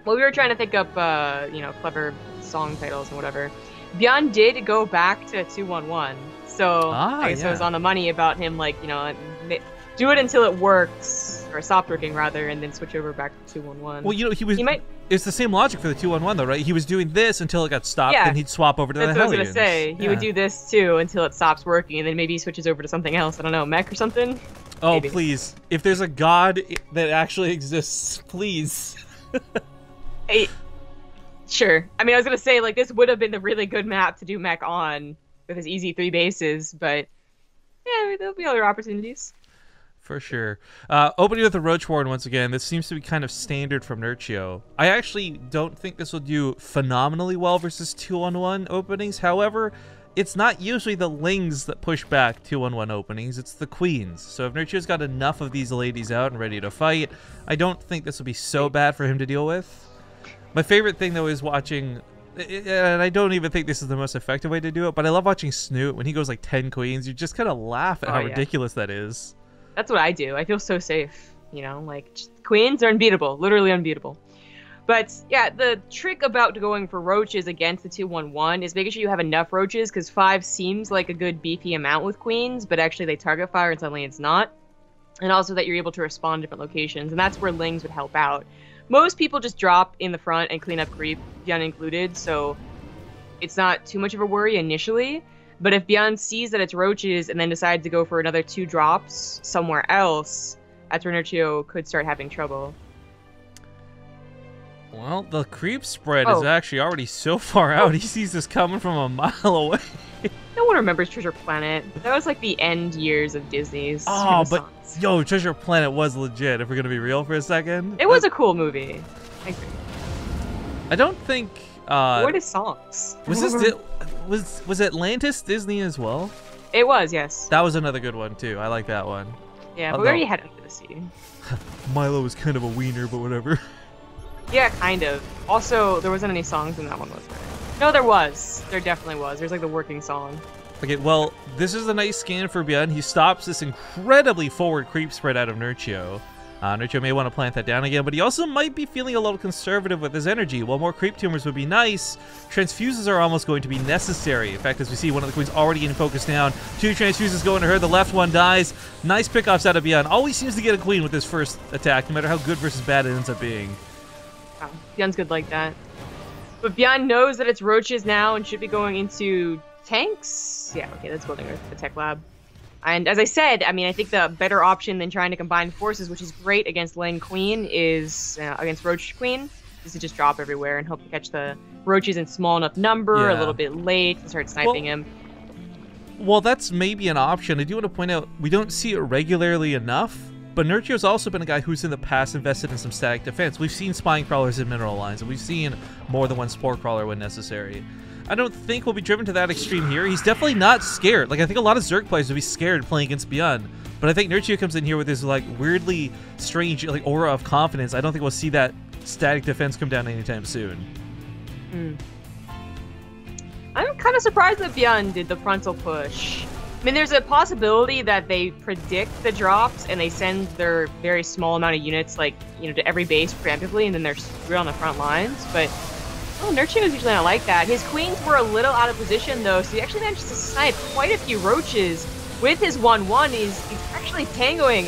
while we were trying to think up, clever song titles and whatever, ByuN did go back to 211. So, I guess it was on the money about him, like, do it until it works, or stopped working, rather, and then switch over back to 211. Well, it's the same logic for the 211, though, right? He was doing this until it got stopped, then he'd swap over to the Hellions. That's what I was going to say. He would do this, too, until it stops working, and then maybe he switches over to something else. I don't know, mech or something? Oh, maybe. Please. If there's a god that actually exists, please. Sure. I mean, I was going to say, like, this would have been a really good map to do mech on with his easy 3 bases, but yeah, there'll be other opportunities. For sure. Opening with the Roach Warden once again. This seems to be kind of standard from Nerchio. I actually don't think this will do phenomenally well versus 2-on-1 openings. However, it's not usually the Lings that push back 2-on-1 openings. It's the Queens. So if Nerchio's got enough of these ladies out and ready to fight, I don't think this will be so bad for him to deal with. My favorite thing, though, is watching... And I don't even think this is the most effective way to do it, but I love watching Snoot. When he goes like 10 queens, you just kind of laugh at how ridiculous that is. That's what I do. I feel so safe, like queens are unbeatable, literally unbeatable. But yeah, the trick about going for roaches against the 2-1-1 is making sure you have enough roaches, because 5 seems like a good beefy amount with queens, but actually they target fire and suddenly it's not. And also that you're able to respond to different locations, and that's where Lings would help out. Most people just drop in the front and clean up creep, ByuN included, so it's not too much of a worry initially. But if ByuN sees that it's roaches and then decides to go for another 2 drops somewhere else, that's where Nerchio could start having trouble. Well, the creep spread is actually already so far out, he sees this coming from a mile away. No one remembers Treasure Planet. That was like the end years of Disney's Renaissance. But yo, Treasure Planet was legit, if we're gonna be real for a second. It was a cool movie. I agree. I don't think. What is songs? Was this was Atlantis Disney as well? It was, yes. That was another good one too. I like that one. Yeah, but we already had Under the Sea. Milo was kind of a wiener, but whatever. Yeah, kind of. Also, there wasn't any songs in that one, was there? No, there was. There definitely was. There's like the working song. Okay, well, this is a nice scan for ByuN. He stops this incredibly forward creep spread out of Nerchio. Nerchio may want to plant that down again, but he also might be feeling a little conservative with his energy. While more creep tumors would be nice, transfuses are almost going to be necessary. In fact, as we see, one of the queens already getting focused down. 2 transfuses going to her. The left one dies. Nice pickoffs out of ByuN. Always seems to get a queen with his first attack, no matter how good versus bad it ends up being. Oh, ByuN's good like that. But ByuN knows that it's roaches now and should be going into tanks. Yeah, okay, that's building the tech lab. And as I said, I mean, I think the better option than trying to combine forces, which is great against lane queen, is against roach queen, is to just drop everywhere and hope to catch the roaches in small enough number, a little bit late, and start sniping him. Well, that's maybe an option. I do want to point out, we don't see it regularly enough, but Nerchio's also been a guy who's in the past invested in some static defense. We've seen spine crawlers in mineral lines, and we've seen more than one spore crawler when necessary. I don't think we'll be driven to that extreme here. He's definitely not scared. Like, I think a lot of Zerg players would be scared playing against ByuN. But I think Nerchio comes in here with this, like, weirdly strange, like, aura of confidence. I don't think we'll see that static defense come down anytime soon. I'm kind of surprised that ByuN did the frontal push. I mean, there's a possibility that they predict the drops and they send their very small amount of units, like, you know, to every base preemptively, and then they're screwed on the front lines. But oh, Nerchio is usually not like that. His queens were a little out of position, though, so he actually managed to snipe quite a few roaches with his 1-1. He's actually tangoing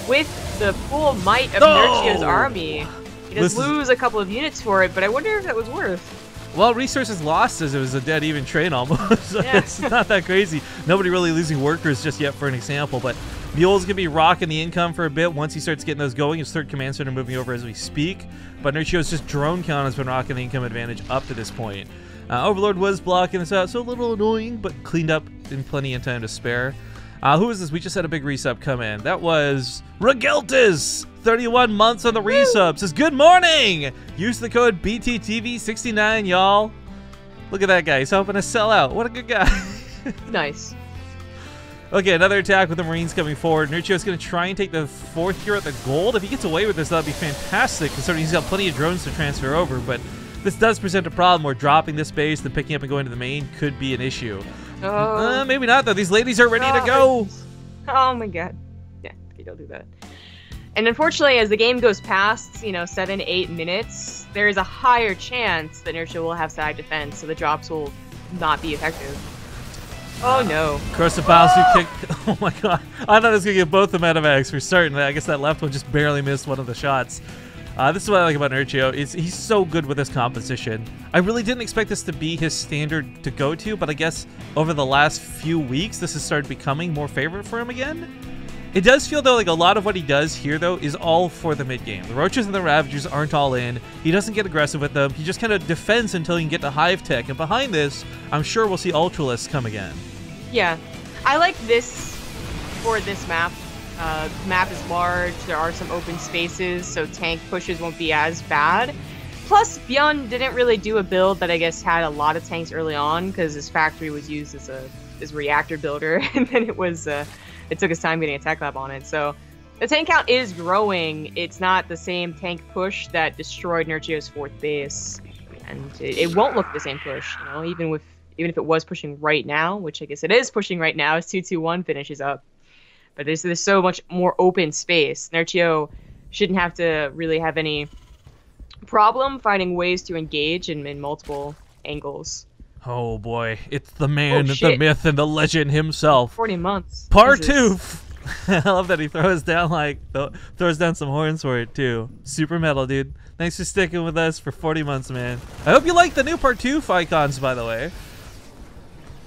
with the full might of Nerchio's army. He does lose a couple of units for it, but I wonder if that was worth. Well, resources lost as it was a dead even train almost. So it's not that crazy. Nobody really losing workers just yet, for an example, but Mule's going to be rocking the income for a bit. Once he starts getting those going, his third command center moving over as we speak. But Nerchio's just drone count has been rocking the income advantage up to this point. Overlord was blocking this out, so a little annoying, but cleaned up in plenty of time to spare. Who is this? We just had a big resub come in. That was Regeltis! 31 months on the resub. Says, good morning! Use the code BTTV69, y'all. Look at that guy. He's helping us sell out. What a good guy. Nice. Okay, another attack with the Marines coming forward. Nerchio's going to try and take the 4th here at the gold. If he gets away with this, that'd be fantastic, considering he's got plenty of drones to transfer over. But this does present a problem where dropping this base, then picking up and going to the main could be an issue. Maybe not, though. These ladies are ready to go. Oh, my God. Yeah, okay, don't do that. And unfortunately, as the game goes past, you know, 7-8 minutes, there is a higher chance that Nerchio will have side defense, so the drops will not be effective. Oh no. Corsair Gear kicked. Oh my god. I thought I was going to get both the medevacs for certain. I guess that left one just barely missed one of the shots. This is what I like about Nerchio. He's so good with this composition. I really didn't expect this to be his standard to go to, but I guess over the last few weeks, this has started becoming more favorite for him again. It does feel, though, like a lot of what he does here, though, is all for the mid-game. The Roaches and the Ravagers aren't all in. He doesn't get aggressive with them. He just kind of defends until he can get to Hive Tech. And behind this, I'm sure we'll see Ultralists come again. Yeah. I like this for this map. The map is large. There are some open spaces, so tank pushes won't be as bad. Plus, ByuN didn't really do a build that I guess had a lot of tanks early on, because his factory was used as a reactor builder, and then it took his time getting a tech lab on it. So the tank count is growing. It's not the same tank push that destroyed Nerchio's 4th base, and it won't look the same push. You know, even if it was pushing right now, which I guess it is pushing right now, as 2-2-1 finishes up. But there's so much more open space. Nerchio shouldn't have to really have any problem finding ways to engage in multiple angles. Oh boy, it's the man, the myth, and the legend himself. 40 months. Partoof! I love that he throws down some horns for it too. Super metal, dude. Thanks for sticking with us for 40 months, man. I hope you like the new Partoof icons, by the way.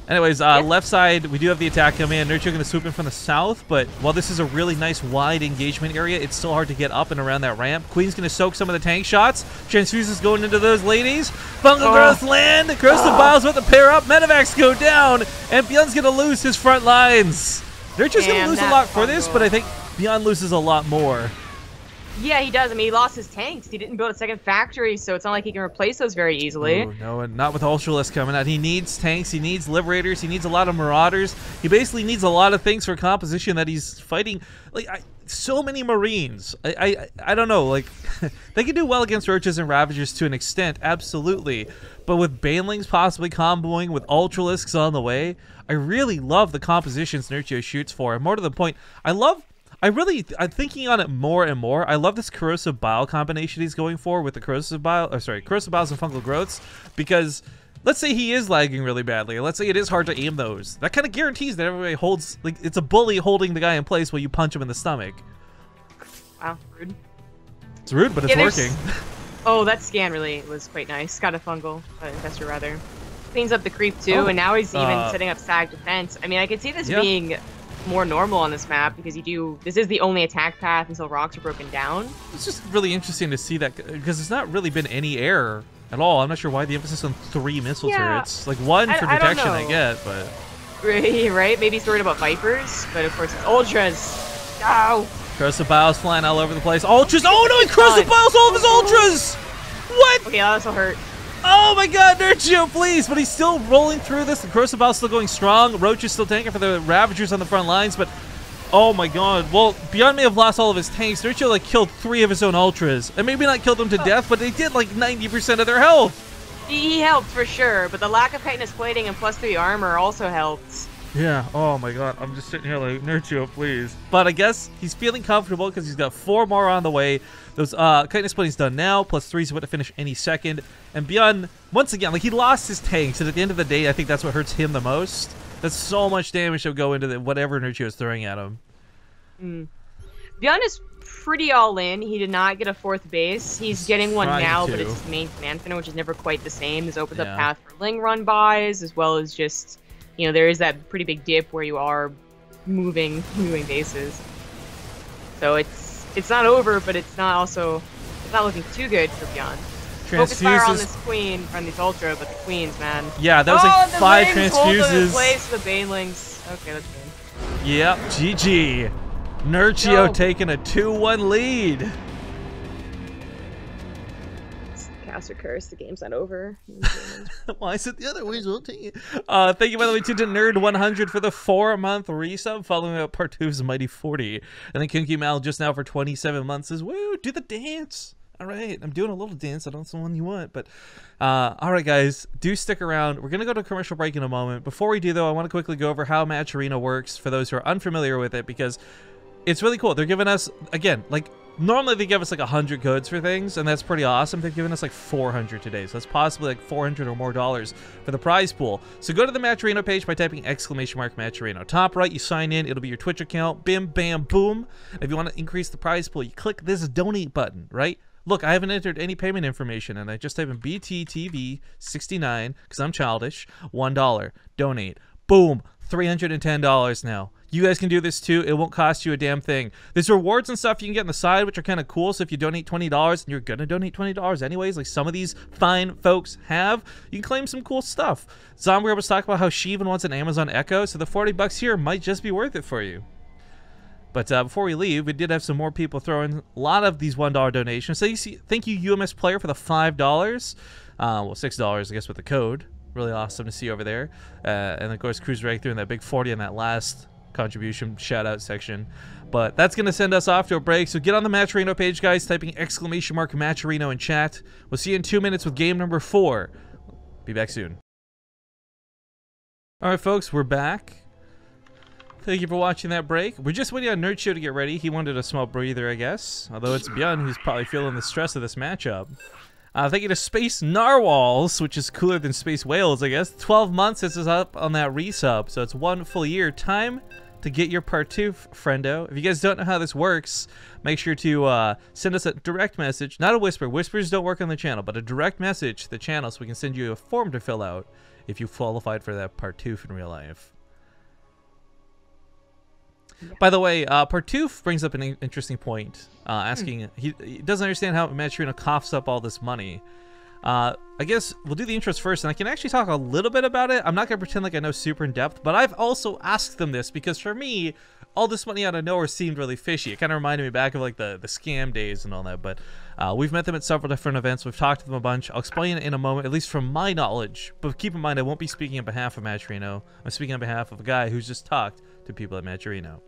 Anyways, left side, we do have the attack coming in. Nerchio going to swoop in from the south, but while this is a really nice wide engagement area, it's still hard to get up and around that ramp. Queen's going to soak some of the tank shots. Transfuses going into those ladies. Fungal Growth land. Gross the Biles with the pair up. Medevacs go down, and ByuN's going to lose his front lines. Nerchio's going to lose a lot for this, but I think ByuN loses a lot more. Yeah, he does. I mean, he lost his tanks. He didn't build a second factory, so it's not like he can replace those very easily. Ooh, no, and not with Ultralisk coming out. He needs tanks, he needs Liberators, he needs a lot of Marauders. He basically needs a lot of things for composition that he's fighting. Like, so many Marines. I don't know, like, they can do well against Roaches and Ravagers to an extent, absolutely. But with Banelings possibly comboing, with Ultralisks on the way, I really love the compositions Nerchio shoots for. And more to the point, I'm thinking on it more and more. I love this corrosive bile combination he's going for with the corrosive biles and fungal growths, because let's say he is lagging really badly, and let's say it is hard to aim those. That kind of guarantees that everybody holds, like, it's a bully holding the guy in place while you punch him in the stomach. Wow, rude. It's rude, but it's working. Oh, that scan really was quite nice. Got a fungal, infestor rather. Cleans up the creep too, and now he's even setting up sag defense. I mean, I could see this being more normal on this map, because this is the only attack path until rocks are broken down. It's just really interesting to see that, because there's not really been any air at all. I'm not sure why the emphasis on 3 missile turrets. Like, 1 for detection I get, but... Right? Maybe he's worried about Vipers, but of course it's Ultras. No! Corrosive Biles flying all over the place. Ultras! Oh no, he Corrosive Biles all of his Ultras! What? Okay, that also hurt. Oh my god, Nerchio, please! But he's still rolling through this. The Corrosive Bile's still going strong. Roach is still tanking for the Ravagers on the front lines, but oh my god. Well, ByuN may have lost all of his tanks. Nerchio, like, killed 3 of his own Ultras. And maybe not killed them to death, but they did, like, 90% of their health. He helped, for sure, but the lack of chitinous plating and +3 armor also helped. Yeah, oh my god, I'm just sitting here like, Nerchio, please. But I guess he's feeling comfortable because he's got 4 more on the way. Those chitinous plating's done now, +3's about to finish any second. And ByuN, once again, like, he lost his tanks, and at the end of the day, I think that's what hurts him the most. That's so much damage to go into whatever Nerchio is throwing at him. ByuN is pretty all in. He did not get a 4th base. He's getting one now, but it's his main command center, which is never quite the same. This opens up path for Ling run buys, as well as just, you know, there is that pretty big dip where you are moving bases. So it's not over, but it's not looking too good for ByuN. Focus fire on this queen, on these ultra, but the queens, man. Yeah, that was like 5 transfuses. Place the banelings. Okay, that's good. Yep, GG. Nerchio taking a 2-1 lead. Caster curse, the game's not over. Why is it the other way? Thank you, by the way, to Nerd100 for the 4-month resub, following up part 2 of Mighty 40. And then Kinky Mal just now for 27 months says, woo, do the dance. All right, I'm doing a little dance. I don't know the one you want, but all right, guys, do stick around. We're gonna go to a commercial break in a moment. Before we do, though, I want to quickly go over how Matcherino works for those who are unfamiliar with it, because it's really cool. They're giving us, again, like, normally they give us like 100 codes for things, and that's pretty awesome. They're giving us like 400 today, so that's possibly like $400 or more for the prize pool. So go to the Matcherino page by typing !Matcherino. Top right, you sign in. It'll be your Twitch account. Bim, bam, boom. If you want to increase the prize pool, you click this donate button, right? Look, I haven't entered any payment information, and I just type in BTTV 69 because I'm childish. $1. Donate. Boom. $310 now. You guys can do this too. It won't cost you a damn thing. There's rewards and stuff you can get on the side, which are kind of cool. So if you donate $20, and you're going to donate $20 anyways, like some of these fine folks have, you can claim some cool stuff. Zombie was talking about how she even wants an Amazon Echo, so the $40 here might just be worth it for you. But before we leave, we did have some more people throwing a lot of these $1 donations. So you see, thank you, UMS Player, for the $5. Well, $6, I guess, with the code. Really awesome to see over there. And of course, Cruise Rag threw in that big 40 on that last contribution shout-out section. But that's going to send us off to a break. So get on the Matcherino page, guys, typing !Matcherino in chat. We'll see you in 2 minutes with game number 4. Be back soon. All right, folks, we're back. Thank you for watching that break. We're just waiting on Nerchio to get ready. He wanted a small breather, I guess. Although it's ByuN who's probably feeling the stress of this matchup. Thank you to Space Narwhals, which is cooler than Space Whales, I guess. 12 months this is up on that resub, so it's 1 full year. Time to get your part 2, friendo. If you guys don't know how this works, make sure to send us a direct message. Not a whisper. Whispers don't work on the channel, but a direct message to the channel so we can send you a form to fill out if you qualified for that part 2 in real life. By the way, part 2 brings up an interesting point, asking, he doesn't understand how Matcherino coughs up all this money. I guess we'll do the intros first, and I can actually talk a little bit about it. I'm not going to pretend like I know super in depth, but I've also asked them this, because for me, all this money out of nowhere seemed really fishy. It kind of reminded me back of like the scam days and all that. But we've met them at several different events. We've talked to them a bunch. I'll explain it in a moment, at least from my knowledge. But keep in mind, I won't be speaking on behalf of Matcherino. I'm speaking on behalf of a guy who's just talked to people at Matcherino.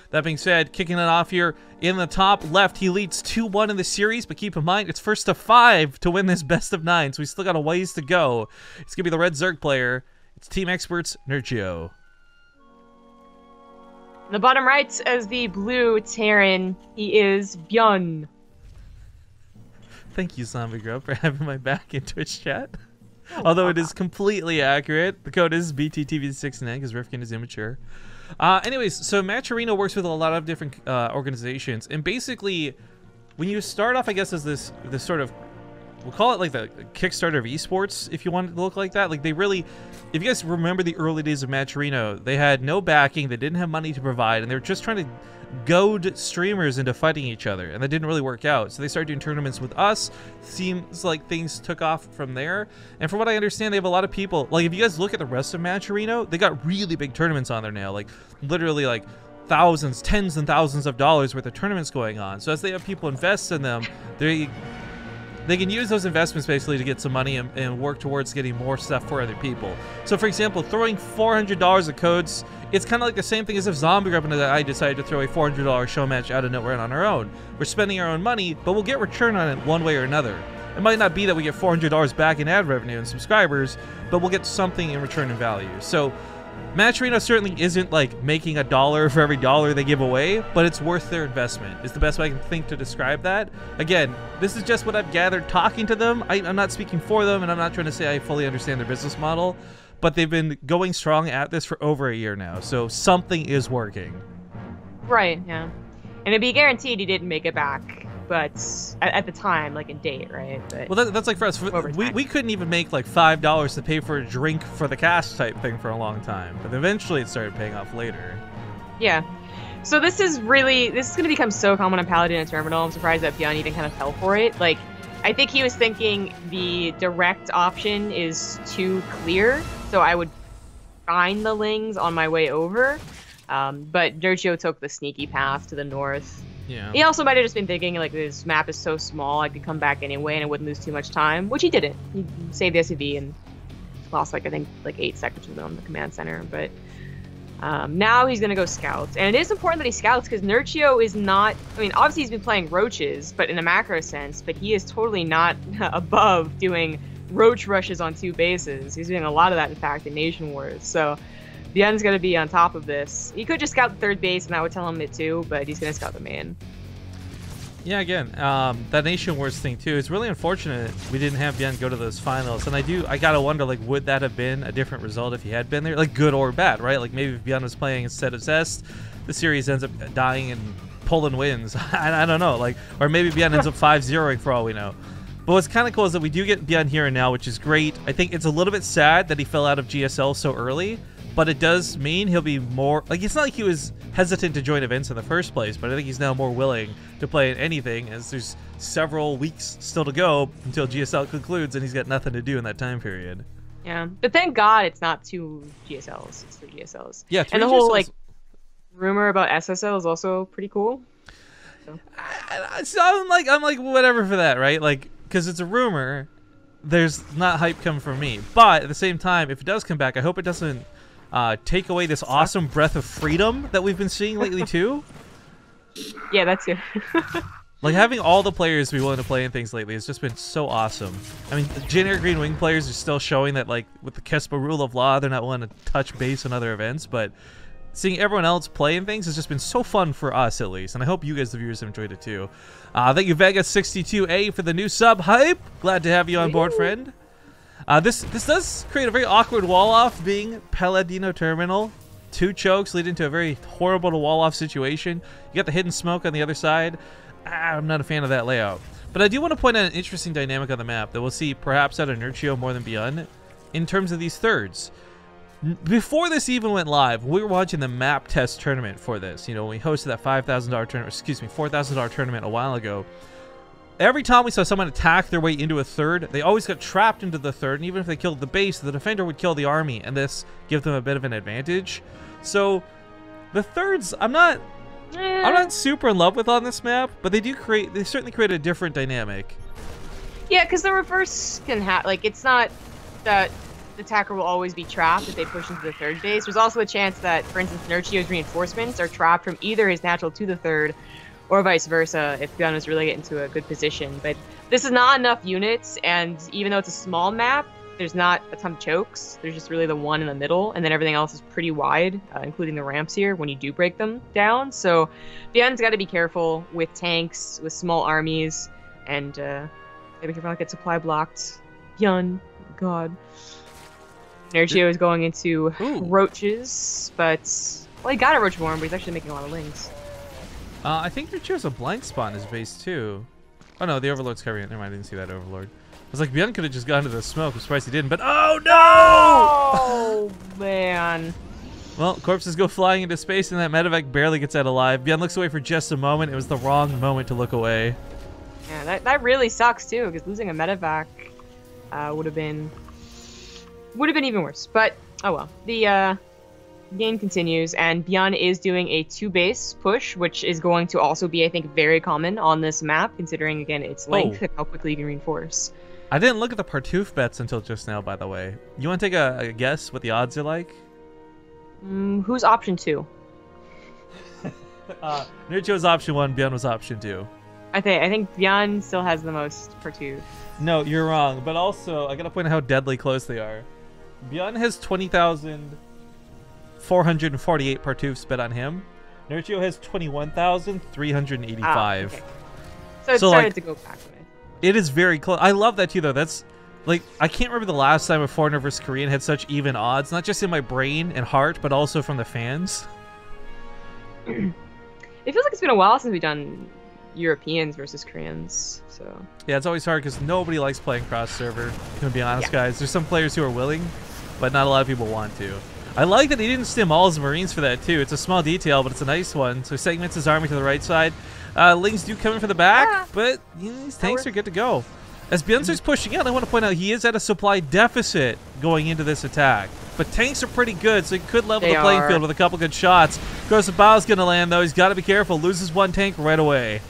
That being said, kicking it off here in the top left, he leads 2-1 in the series, but keep in mind, it's first to 5 to win this best of 9, so we still got a ways to go. It's going to be the red Zerg player. It's Team Experts, Nerchio. In the bottom right, as the blue Terran, he is ByuN. Thank you, Zombie Grub, for having my back in Twitch chat. Although it is completely accurate. The code is BTTV69 because Rifkin is immature. Anyways, so Matcherino works with a lot of different organizations, and basically, when you start off, I guess, as this sort of, we'll call it like the Kickstarter of esports, if you want it to look like that. Like, they really, if you guys remember the early days of Matcherino, they had no backing, they didn't have money to provide, and they were just trying to goad streamers into fighting each other, and that didn't really work out. So they started doing tournaments with us. Seems like things took off from there, and from what I understand, they have a lot of people, like, if you guys look at the rest of Matcherino, they got really big tournaments on there now, like literally like thousands, tens and thousands of dollars worth of tournaments going on. So as they have people invest in them, they can use those investments basically to get some money and work towards getting more stuff for other people. So for example, throwing $400 of codes, it's kind of like the same thing as if Zombie Grub and I decided to throw a $400 Showmatch out of nowhere on our own. We're spending our own money, but we'll get return on it one way or another. It might not be that we get $400 back in ad revenue and subscribers, but we'll get something in return in value. So Matcherino certainly isn't like making $1 for every dollar they give away, but it's worth their investment, is the best way I can think to describe that. Again, this is just what I've gathered talking to them. I'm not speaking for them, and I'm not trying to say I fully understand their business model, but they've been going strong at this for over a year now, so something is working. Right, yeah. And it'd be guaranteed he didn't make it back, but at the time, like in date, right? But well, that's like for us. We couldn't even make like $5 to pay for a drink for the cast type thing for a long time, but eventually it started paying off later. Yeah. So this is going to become so common on Paladin and Terminal. I'm surprised that ByuN even kind of fell for it. Like, I think he was thinking the direct option is too clear, so I would find the Lings on my way over. But Nerchio took the sneaky path to the north. Yeah. He also might have just been thinking, like, this map is so small, I could come back anyway and I wouldn't lose too much time, which he didn't. He saved the SUV and lost, like, I think, like 8 seconds on the command center. But now he's going to go scouts. And it is important that he scouts because Nerchio is not, I mean, obviously he's been playing roaches, but in a macro sense, but he is totally not above doing roach rushes on 2 bases. He's doing a lot of that, in fact, in Nation Wars. So ByuN's going to be on top of this. He could just scout the 3rd base, and I would tell him it too, but he's going to scout the main. Yeah, again, that Nation Wars thing too, it's really unfortunate we didn't have ByuN go to those finals. And I gotta wonder, like, would that have been a different result if he had been there? Like, good or bad, right? Like, maybe if ByuN was playing instead of Zest, the series ends up dying and Poland wins. I don't know, like, or maybe ByuN ends up 5-0ing for all we know. But what's kind of cool is that we do get ByuN here and now, which is great. I think it's a little bit sad that he fell out of GSL so early, but it does mean he'll be more, like, it's not like he was hesitant to join events in the first place, but I think he's now more willing to play in anything, as there's several weeks still to go until GSL concludes, and he's got nothing to do in that time period. Yeah, but thank God it's not 2 GSLs, it's 3 GSLs. Yeah, 3 and the GSLs. whole, like, rumor about SSL is also pretty cool. So I'm like whatever for that, right? Like, because it's a rumor, there's not hype coming from me. But at the same time, if it does come back, I hope it doesn't take away this awesome breath of freedom that we've been seeing lately too. Yeah, that's good. Like, having all the players be willing to play in things lately has just been so awesome. I mean, Junior Green Wing players are still showing that, like, with the Kespa rule of law, they're not willing to touch base in other events, but seeing everyone else play in things has just been so fun for us, at least, and I hope you guys, the viewers, have enjoyed it too. Thank you, Vegas62A, for the new sub hype. Glad to have you on board, friend. This does create a very awkward wall-off, being Paladino Terminal. 2 chokes leading to a very horrible wall-off situation. You got the hidden smoke on the other side. I'm not a fan of that layout. But I do want to point out an interesting dynamic on the map that we'll see perhaps out of Nerchio more than ByuN in terms of these thirds. Before this even went live, we were watching the map test tournament for this. You know, when we hosted that $5,000 tournament, excuse me, $4,000 tournament a while ago. Every time we saw someone attack their way into a third, they always got trapped into the third, and even if they killed the base, the defender would kill the army, and this gave them a bit of an advantage. So The thirds, I'm not super in love with on this map, but they certainly create a different dynamic. Yeah, because the reverse can have, like, it's not that the attacker will always be trapped if they push into the third base. There's also a chance that, for instance, Nerchio's reinforcements are trapped from either his natural to the third, or vice versa if ByuN is really getting into a good position. But this is not enough units, and even though it's a small map, there's not a ton of chokes. There's just really the one in the middle, and then everything else is pretty wide, including the ramps here when you do break them down. So ByuN's got to be careful with tanks, with small armies, and gotta be careful not get supply blocked. ByuN, God. Nerchio is going into roaches, but, well, he got a roach worm, but he's actually making a lot of lings. I think Nerchio's a blind spot in his base, too. Oh, no, the Overlord's covering it. Never mind, I didn't see that Overlord. I was like, ByuN could have just gone to the smoke. I'm surprised he didn't, but oh, no! Oh, man. Well, corpses go flying into space, and that medevac barely gets out alive. ByuN looks away for just a moment. It was the wrong moment to look away. Yeah, that really sucks, too, because losing a medevac would have been even worse. But, oh well. The game continues, and ByuN is doing a 2-base push, which is going to also be, I think, very common on this map, considering, again, its length and how quickly you can reinforce. I didn't look at the Partouf bets until just now, by the way. You want to take a guess what the odds are like? Who's option 2? Nerchio's option 1, ByuN was option 2. I think ByuN still has the most Partouf. No, you're wrong. But also, I gotta point out how deadly close they are. ByuN has 20,448 Partoufs bet on him. Nerchio has 21,385. Okay. So it started to go back away. It is very close. I love that too, though. That's like, I can't remember the last time a foreigner versus Korean had such even odds, not just in my brain and heart, but also from the fans. It feels like it's been a while since we've done Europeans versus Koreans, so yeah, it's always hard because nobody likes playing cross server. To be honest, guys, there's some players who are willing, but not a lot of people want to. I like that he didn't stim all his Marines for that too. It's a small detail, but it's a nice one. So he segments his army to the right side. Lings do come in for the back, but these tanks are good to go. As ByuN starts pushing out, I want to point out he is at a supply deficit going into this attack. But tanks are pretty good, so he could level the playing field with a couple good shots. Corsair Gear's going to land, though. He's got to be careful. Loses one tank right away.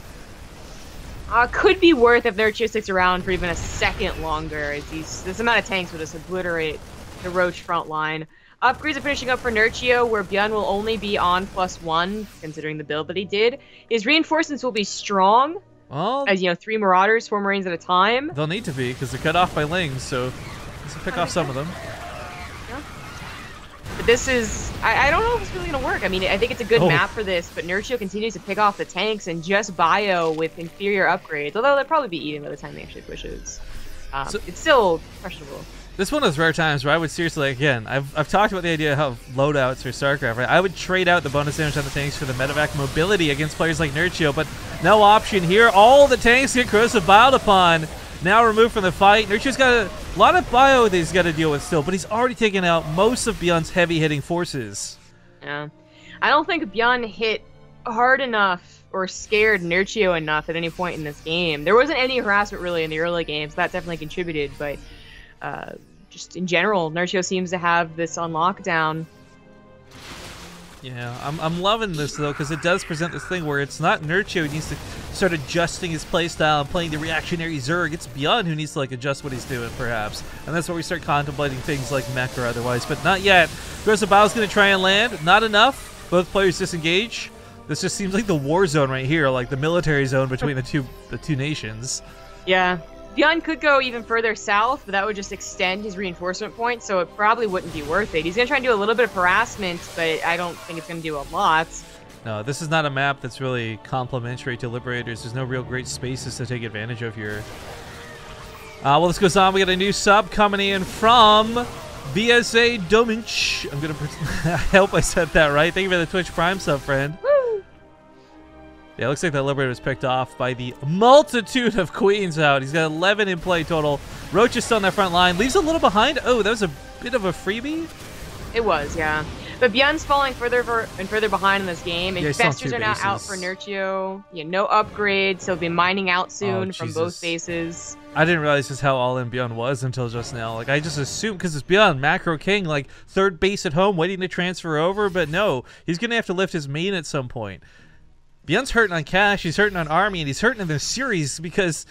Could be worth if Nerchio sticks around for even a second longer, as this amount of tanks will just obliterate the Roach front line. Upgrades are finishing up for Nerchio, where ByuN will only be on +1, considering the build that he did. His reinforcements will be strong, as, 3 Marauders, 4 Marines at a time. They'll need to be, because they're cut off by Lings, so let's pick off some of them. Yeah. But this is, I don't know if it's really going to work. I mean, I think it's a good map for this, but Nerchio continues to pick off the tanks and just bio with inferior upgrades, although they'll probably be even by the time he actually pushes. It's still questionable. This one of those rare times where I would seriously, again, I've talked about the idea of loadouts for StarCraft, right? I would trade out the bonus damage on the tanks for the medevac mobility against players like Nerchio, but no option here. All the tanks get corrosive biled upon, now removed from the fight. Nerchio's got a lot of bio that he's got to deal with still, but he's already taken out most of ByuN's heavy-hitting forces. Yeah. I don't think ByuN hit hard enough or scared Nerchio enough at any point in this game. There wasn't any harassment really in the early games. That definitely contributed, but just in general, Nerchio seems to have this on lockdown. Yeah, I'm loving this though, because it does present this thing where it's not Nerchio who needs to start adjusting his playstyle and playing the reactionary Zerg. It's ByuN who needs to adjust what he's doing, perhaps, and that's where we start contemplating things like mech or otherwise. But not yet. Corsair Gear's going to try and land. Not enough. Both players disengage. This just seems like the war zone right here, like the military zone between the two nations. Yeah. ByuN could go even further south, but that would just extend his reinforcement point, so it probably wouldn't be worth it. He's going to try and do a little bit of harassment, but I don't think it's going to do a lot. No, this is not a map that's really complementary to Liberators. There's no real great spaces to take advantage of here. Well, this goes on. We got a new sub coming in from VSA Dominch. I'm going to... I hope I said that right. Thank you for the Twitch Prime sub, friend. Yeah, it looks like that Liberator was picked off by the multitude of Queens out. He's got 11 in play total. Roach is still on that front line. Leaves a little behind. Oh, that was a bit of a freebie? It was, yeah. But ByuN's falling further and further behind in this game. Infestors are now out for Nerchio. Yeah, no upgrades, so he'll be mining out soon from both bases. I didn't realize just how all-in ByuN was until just now. Like, I just assumed, because it's ByuN, Macro King, like, third base at home, waiting to transfer over, but no. He's going to have to lift his main at some point. ByuN's hurting on cash, he's hurting on army, and he's hurting in this series because...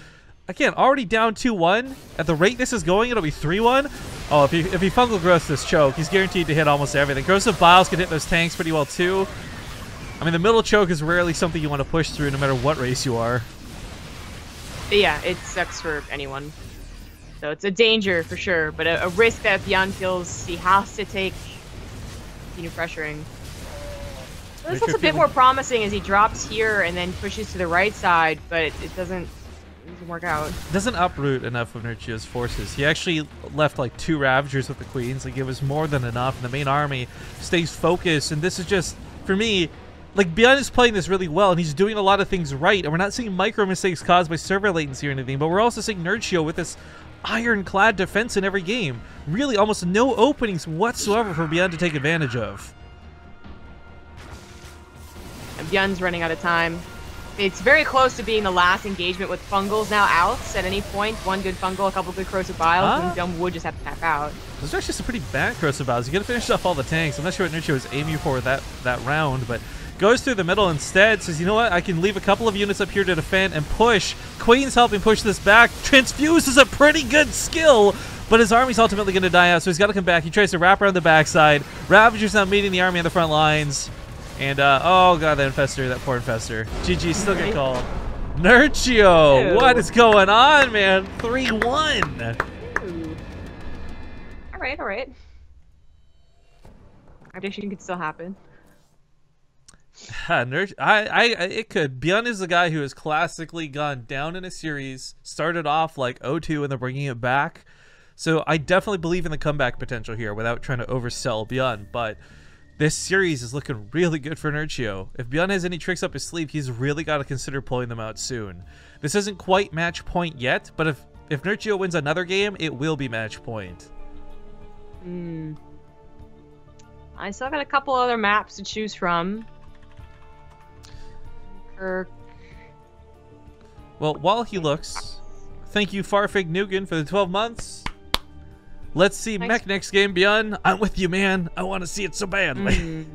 Again, already down 2-1. At the rate this is going, it'll be 3-1. Oh, if he fungal growths this choke, he's guaranteed to hit almost everything. Corrosive Biles can hit those tanks pretty well too. I mean, the middle choke is rarely something you want to push through no matter what race you are. Yeah, it sucks for anyone. So it's a danger for sure, but a risk that ByuN feels he has to take. Continue pressuring. This looks a bit more promising as he drops here and then pushes to the right side, but it doesn't work out. Doesn't uproot enough of Nerchio's forces. He actually left like 2 Ravagers with the Queens. Like, it was more than enough. And the main army stays focused. And this is just, for me, like, ByuN is playing this really well, and he's doing a lot of things right. And we're not seeing micro mistakes caused by server latency or anything, but we're also seeing Nerchio with this ironclad defense in every game. Really, almost no openings whatsoever for ByuN to take advantage of. And ByuN's running out of time. It's very close to being the last engagement with Fungals now outs at any point. One good Fungal, a couple good Corrosive Biles, and ByuN would just have to tap out. Those are actually some pretty bad Corrosive Biles. You gotta finish off all the tanks. I'm not sure what Nerchio was aiming for that round, but goes through the middle instead. Says, you know what? I can leave a couple of units up here to defend and push. Queen's helping push this back. Transfuse is a pretty good skill, but his army's ultimately gonna die out, so he's gotta come back. He tries to wrap around the backside. Ravager's now meeting the army on the front lines. And, oh god, that Infestor, that poor Infestor. GG, still get called. Nerchio! What is going on, man? 3-1! Alright, alright. Addition could still happen. It could. ByuN is the guy who has classically gone down in a series, started off like 0-2 and then bringing it back. So I definitely believe in the comeback potential here without trying to oversell ByuN, but this series is looking really good for Nerchio. If ByuN has any tricks up his sleeve, he's really got to consider pulling them out soon. This isn't quite match point yet, but if Nerchio wins another game, it will be match point. I still got a couple other maps to choose from. Kirk. Well, while he looks, thank you Farfig Nugan for the 12 months. Let's see Mech next game, ByuN. I'm with you, man. I want to see it so badly.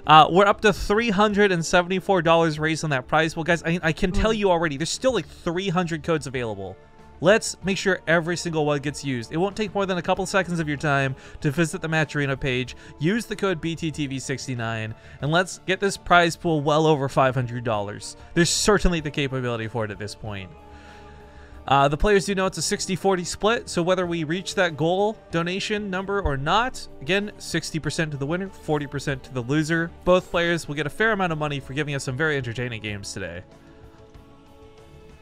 We're up to $374 raised on that prize. Well, guys, I can tell you already, there's still like 300 codes available. Let's make sure every single one gets used. It won't take more than a couple seconds of your time to visit the Matcherino page, use the code BTTV69, and let's get this prize pool well over $500. There's certainly the capability for it at this point. The players do know it's a 60-40 split, so whether we reach that goal donation number or not, again, 60% to the winner, 40% to the loser. Both players will get a fair amount of money for giving us some very entertaining games today.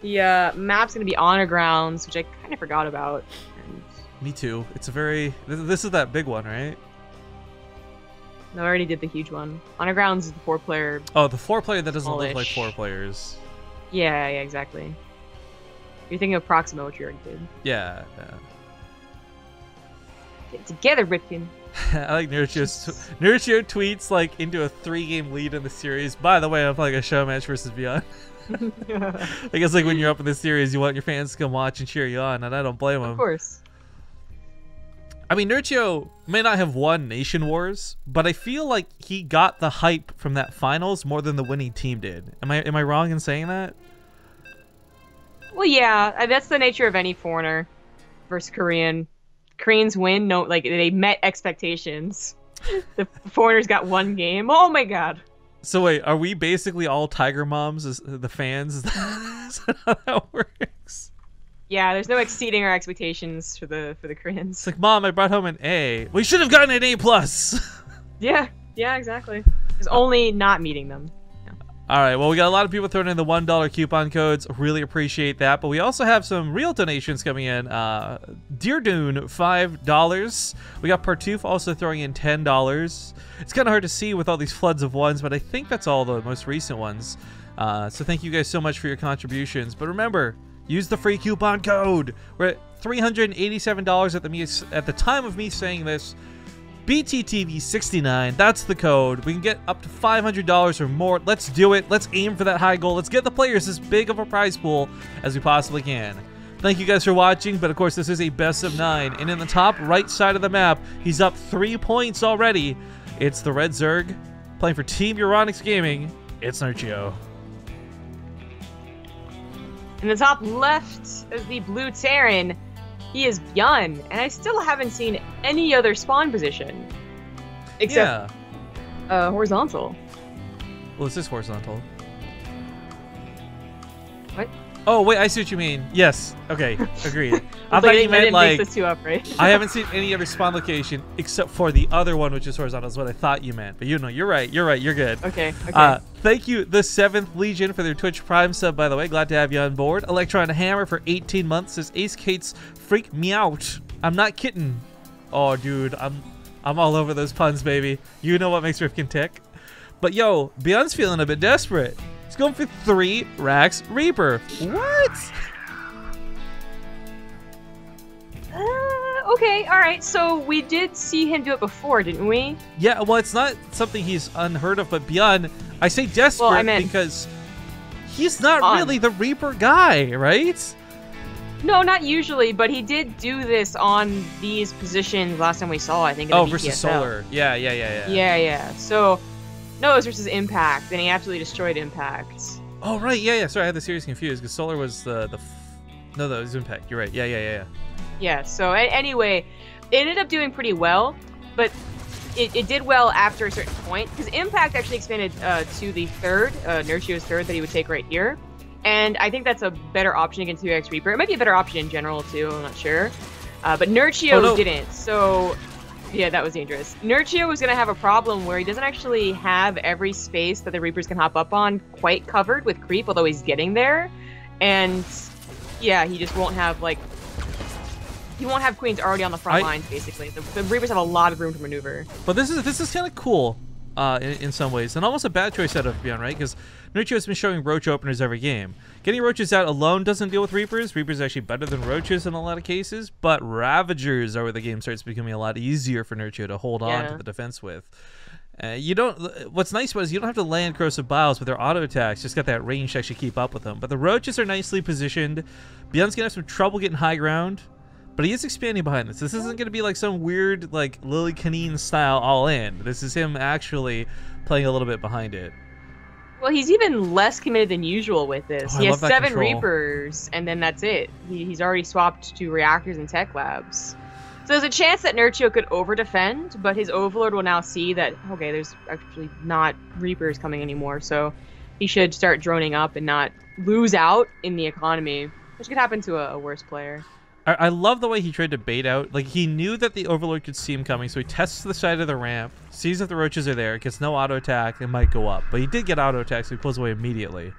The map's going to be Honor Grounds, which I kind of forgot about. Me too. It's a very... This is that big one, right? No, I already did the huge one. Honor Grounds is the 4-player. Oh, the 4-player that doesn't look like 4 players. Yeah, exactly. You're thinking of Proxima, which you already did. Yeah. Get together, Ripkin. I like Nerchio tweets like into a 3-game lead in the series. By the way, I'm playing a Showmatch versus ByuN. I guess like when you're up in the series, you want your fans to come watch and cheer you on, and I don't blame them. Of course. I mean, Nerchio may not have won Nation Wars, but I feel like he got the hype from that finals more than the winning team did. Am I wrong in saying that? Well, yeah, that's the nature of any foreigner versus Korean. Koreans win, no, like they met expectations. The foreigners got 1 game. Oh my god. So wait, are we basically all Tiger Moms as the fans? Is that how that works? Yeah, there's no exceeding our expectations for the Koreans. It's like, Mom, I brought home an A. We should have gotten an A+. Yeah, exactly. It's only not meeting them. All right, well, we got a lot of people throwing in the $1 coupon codes. Really appreciate that. But we also have some real donations coming in. Dear Dune, $5. We got Partoof also throwing in $10. It's kind of hard to see with all these floods of ones, but I think that's all the most recent ones. So thank you guys so much for your contributions. But remember, use the free coupon code. We're at $387 at the time of me saying this. BTTV69, that's the code. We can get up to $500 or more. Let's do it. Let's aim for that high goal. Let's get the players as big of a prize pool as we possibly can. Thank you guys for watching, but of course this is a best of 9. And in the top right side of the map, he's up 3 points already. It's the Red Zerg playing for Team Euronics Gaming. It's Nerchio. In the top left is the blue Terran. He is ByuN, and I still haven't seen any other spawn position. Except horizontal. Well, this is horizontal. What? Oh, wait, I see what you mean. Yes. Okay, agreed. I thought you meant, like, mix this two up, right? I haven't seen any other spawn location except for the other one, which is horizontal, is what I thought you meant. But you know, you're right. You're right. You're good. Okay, okay. Thank you, the 7th Legion, for their Twitch Prime sub, by the way. Glad to have you on board. Electron Hammer for 18 months. Says Ace Kate's freak me out. I'm not kidding. Oh, dude, I'm all over those puns, baby. You know what makes Rifkin tick. But yo, ByuN's feeling a bit desperate. He's going for 3 racks Reaper. What? Okay, alright, so we did see him do it before, didn't we? Yeah, well, it's not something he's unheard of, but ByuN, I say desperate because he's not really the Reaper guy, right? No, not usually, but he did do this on these positions last time we saw, I think. Oh, versus Solar. Yeah. Yeah. So, no, it was versus Impact, and he absolutely destroyed Impact. Oh, right, yeah. Sorry, I had the series confused, because Solar was no, that was Impact. You're right. Yeah. Yeah, so anyway, it ended up doing pretty well, but it did well after a certain point, because Impact actually expanded to the 3rd, Nerchio's 3rd that he would take right here. And I think that's a better option against 3x Reaper. It might be a better option in general, too, I'm not sure. But Nerchio didn't, so yeah, that was dangerous. Nerchio was going to have a problem where he doesn't actually have every space that the Reapers can hop up on quite covered with creep, although he's getting there. And yeah, he just won't have, like, he won't have queens already on the front lines, basically. The Reapers have a lot of room to maneuver. But this is kind of cool in some ways, and almost a bad choice out of ByuN, right? Because Nerchio has been showing roach openers every game. Getting roaches out alone doesn't deal with Reapers. Reapers are actually better than roaches in a lot of cases, but Ravagers are where the game starts becoming a lot easier for Nerchio to hold on to the defense with. What's nice about it is you don't have to land Corrosive Biles with their auto attacks. Just got that range to actually keep up with them. But the roaches are nicely positioned. ByuN's gonna have some trouble getting high ground, but he is expanding behind this. This isn't gonna be like some weird like Lily Canine style all in. This is him actually playing a little bit behind it. Well, he's even less committed than usual with this. He has 7 Reapers, and then that's it. He's already swapped to Reactors and Tech Labs. So there's a chance that Nerchio could over-defend, but his Overlord will now see that, okay, there's actually not Reapers coming anymore, so he should start droning up and not lose out in the economy, which could happen to a worse player. I love the way he tried to bait out. Like, he knew that the Overlord could see him coming, so he tests the side of the ramp, sees if the roaches are there, gets no auto attack, and might go up. But he did get auto attack, so he pulls away immediately.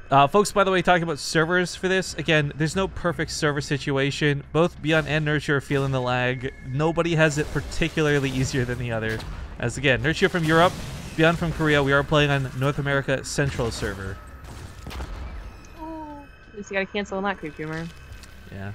Folks, by the way, talking about servers for this, again, there's no perfect server situation. Both ByuN and Nerchio are feeling the lag. Nobody has it particularly easier than the other. As again, Nerchio from Europe, ByuN from Korea. We are playing on North America Central server. At least you gotta cancel on that creep humor. Yeah.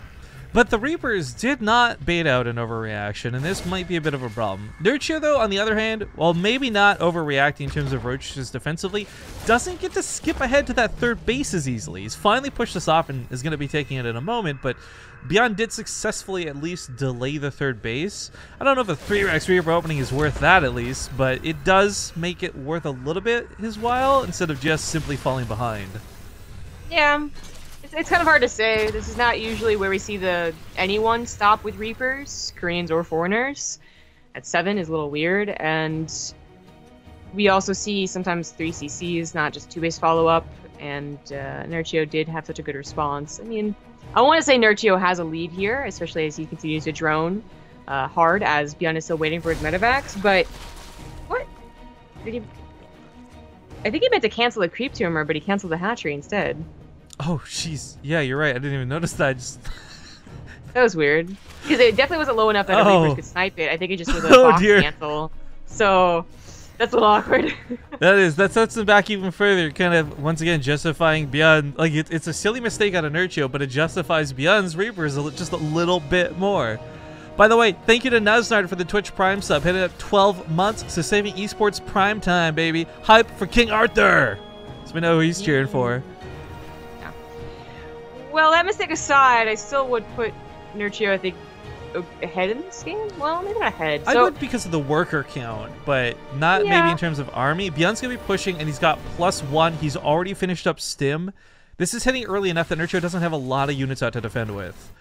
But the Reapers did not bait out an overreaction, and this might be a bit of a problem. Nerchio, though, on the other hand, while maybe not overreacting in terms of roaches defensively, doesn't get to skip ahead to that 3rd base as easily. He's finally pushed this off and is going to be taking it in a moment, but ByuN did successfully at least delay the 3rd base. I don't know if a 3x Reaper opening is worth that at least, but it does make it worth a little bit his while instead of just simply falling behind. Yeah. It's kind of hard to say. This is not usually where we see anyone stop with Reapers, Koreans or foreigners. At 7 is a little weird, and we also see sometimes 3 CCs, not just 2-base follow-up, and Nerchio did have such a good response. I mean, I want to say Nerchio has a lead here, especially as he continues to drone hard, as ByuN is still waiting for his medevacs, but what? I think he meant to cancel the creep tumor, but he canceled the hatchery instead. Oh, jeez. Yeah, you're right. I didn't even notice that. That was weird. Because it definitely wasn't low enough that a Reapers could snipe it. I think it just was a box cancel. So, that's a little awkward. That sets them back even further, kind of, once again, justifying ByuN. Like, it's a silly mistake out of Nerchio, but it justifies ByuN's Reapers just a little bit more. By the way, thank you to Nuznard for the Twitch Prime sub. Hit it up 12 months. So saving esports prime time, baby. Hype for King Arthur. So we know who he's cheering for. Yeah. Well, that mistake aside, I still would put Nerchio, I think, ahead in this game. Well, maybe not ahead. I would because of the worker count, but not maybe in terms of army. ByuN's going to be pushing, and he's got +1. He's already finished up Stim. This is hitting early enough that Nerchio doesn't have a lot of units out to defend with.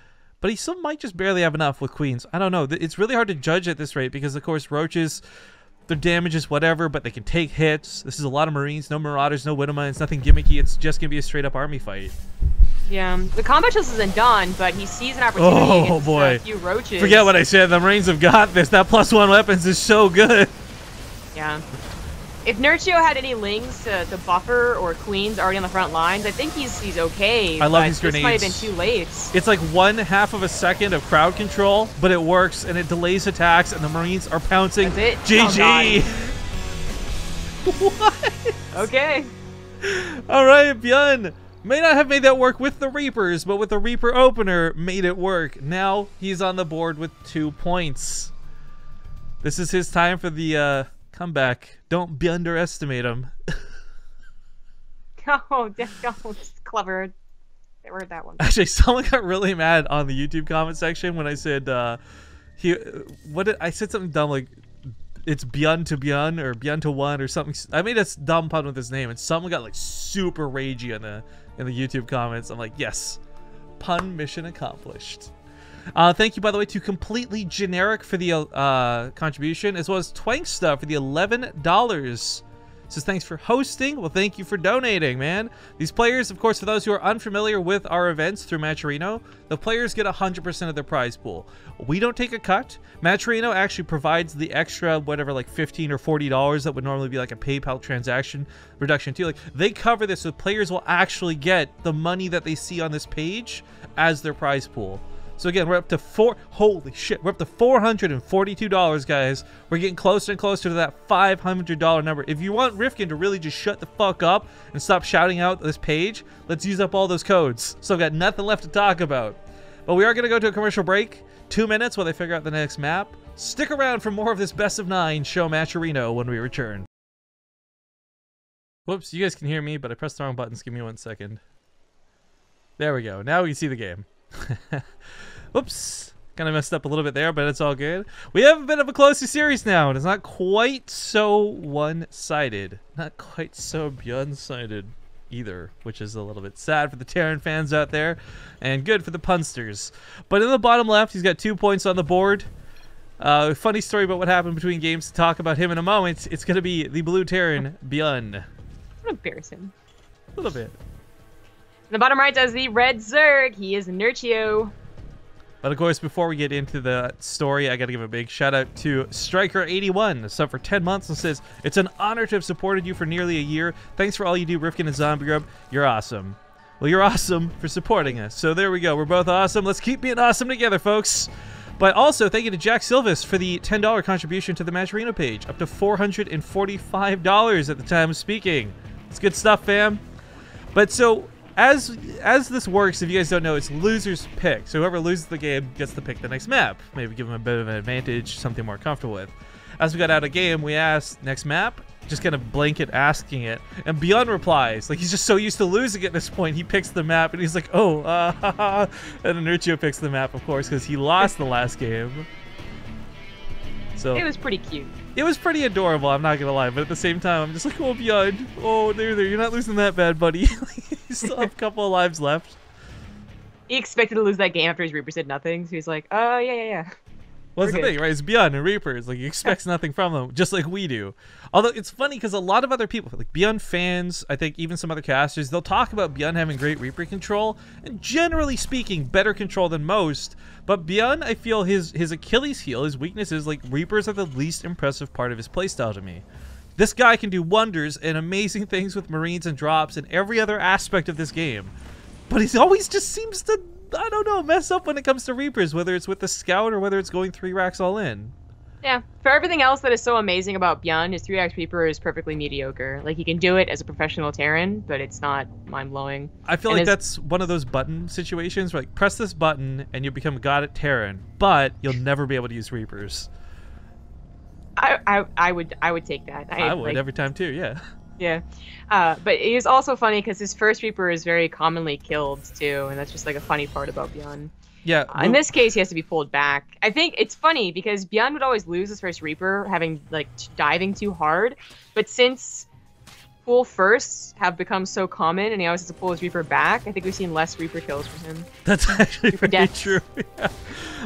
But he still might just barely have enough with queens. I don't know. It's really hard to judge at this rate because, of course, roaches, their damage is whatever, but they can take hits. This is a lot of marines, no marauders, no widowmines, nothing gimmicky. It's just going to be a straight-up army fight. Yeah, the combat chest isn't done, but he sees an opportunity against a few roaches. Forget what I said. The marines have got this. That +1 weapons is so good. Yeah. If Nerchio had any lings to buffer or queens already on the front lines, I think he's okay. I love these grenades. This might have been too late. It's like 1/2 of a second of crowd control, but it works and it delays attacks, and the marines are pouncing. That's it. GG. Oh, what? Okay. All right, ByuN. May not have made that work with the Reapers, but with the Reaper opener, made it work. Now he's on the board with 2 points. This is his time for the comeback. Don't underestimate him. Oh, don't. Clever. I heard that one. Actually, someone got really mad on the YouTube comment section when I said I said something dumb like it's ByuN to ByuN or ByuN to 1 or something. I made a dumb pun with his name, and someone got like super ragey in the YouTube comments. I'm like, yes, pun mission accomplished. Thank you, by the way, to Completely Generic for the contribution, as well as Twanksta for the $11. Says thanks for hosting. Well, thank you for donating, man. These players, of course, for those who are unfamiliar with our events through Matcherino, the players get 100% of their prize pool. We don't take a cut. Matcherino actually provides the extra, whatever, like $15 or $40 that would normally be like a PayPal transaction reduction too. Like, they cover this so players will actually get the money that they see on this page as their prize pool. So again, we're up to holy shit, we're up to $442, guys. We're getting closer and closer to that $500 number. If you want Rifkin to really just shut the fuck up and stop shouting out this page, let's use up all those codes. So I've got nothing left to talk about. But we are going to go to a commercial break. 2 minutes while they figure out the next map. Stick around for more of this best of 9 show Matcherino when we return. Whoops, you guys can hear me, but I pressed the wrong buttons. Give me 1 second. There we go. Now we can see the game. Whoops, kind of messed up a little bit there, but it's all good. We have a bit of a closer series now, and it's not quite so one-sided, not quite so ByuN-sided either, which is a little bit sad for the Terran fans out there, and good for the punsters. But in the bottom left, he's got 2 points on the board. Funny story about what happened between games to talk about him in a moment. It's going to be the blue Terran, ByuN. What embarrassing. A little bit. In the bottom right does the red Zerg. He is Nerchio. But of course, before we get into the story, I got to give a big shout out to Striker81, sub for 10 months, and says, "It's an honor to have supported you for nearly a year. Thanks for all you do, Rifkin and Zombie Grub. You're awesome." Well, you're awesome for supporting us. So there we go. We're both awesome. Let's keep being awesome together, folks. But also, thank you to Jack Silvis for the $10 contribution to the Matcherino page, up to $445 at the time of speaking. It's good stuff, fam. But so, as this works, if you guys don't know, it's loser's pick. So whoever loses the game gets to pick the next map. Maybe give them a bit of an advantage, something more comfortable with. As we got out of game, we asked, next map? Just kind of blanket asking it. And ByuN replies, like he's just so used to losing at this point, he picks the map and he's like, oh, and then Nerchio picks the map, of course, because he lost the last game. So it was pretty cute. It was pretty adorable, I'm not gonna lie, but at the same time, I'm just like, oh, ByuN, oh, there, you're not losing that bad, buddy. You still have a couple of lives left. He expected to lose that game after his Reaper said nothing, so he's like, oh, yeah. Well, that's the thing, right? It's ByuN and Reapers. Like, he expects nothing from them, just like we do. Although, it's funny because a lot of other people, like ByuN fans, I think even some other casters, they'll talk about ByuN having great Reaper control, and generally speaking, better control than most. But ByuN, I feel his Achilles heel, his weakness is, like, Reapers are the least impressive part of his playstyle to me. This guy can do wonders and amazing things with Marines and drops and every other aspect of this game. But he always just seems to, I don't know, mess up when it comes to Reapers, whether it's with the Scout or whether it's going 3 racks all in. Yeah, for everything else that is so amazing about ByuN, his 3x Reaper is perfectly mediocre. Like, he can do it as a professional Terran, but it's not mind-blowing. I feel like that's one of those button situations where, like, press this button and you become a god at Terran, but you'll never be able to use Reapers. I would take that. I would, like, every time too, yeah. Yeah. But it is also funny because his first Reaper is very commonly killed too, and that's just like a funny part about ByuN. Yeah. In this case, he has to be pulled back. I think it's funny because ByuN would always lose his first Reaper, having like diving too hard. But since pull firsts have become so common, and he always has to pull his Reaper back, I think we've seen less Reaper kills from him. That's actually pretty true. Yeah.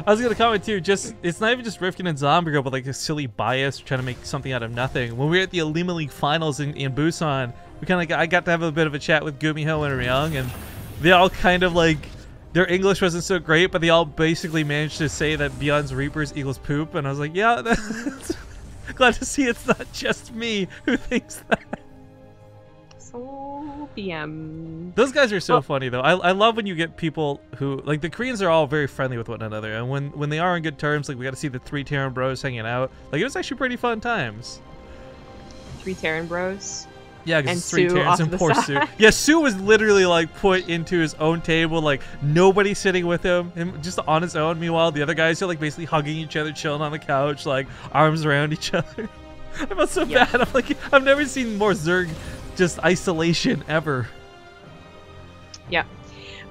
I was gonna comment too. Just it's not even just Rifkin and Zombie Girl, but like a silly bias trying to make something out of nothing. When we were at the Alima League finals in Busan, we I got to have a bit of a chat with Gumiho and Ryung, and they all kind of like. Their English wasn't so great, but they all basically managed to say that ByuN's Reapers equals poop, and I was like, yeah, that's glad to see it's not just me who thinks that. So, PM. Those guys are so funny, though. I love when you get people who, like, the Koreans are all very friendly with one another, and when they are on good terms, like, we got to see the 3 Terran bros hanging out. Like, it was actually pretty fun times. 3 Terran bros? Yeah, because it's 3 Terrans and poor Sue. Yeah, Sue was literally like put into his own table, like nobody sitting with him just on his own. Meanwhile, the other guys are like basically hugging each other, chilling on the couch, like arms around each other. I felt so bad. I'm like, I've never seen more Zerg just isolation ever. Yeah.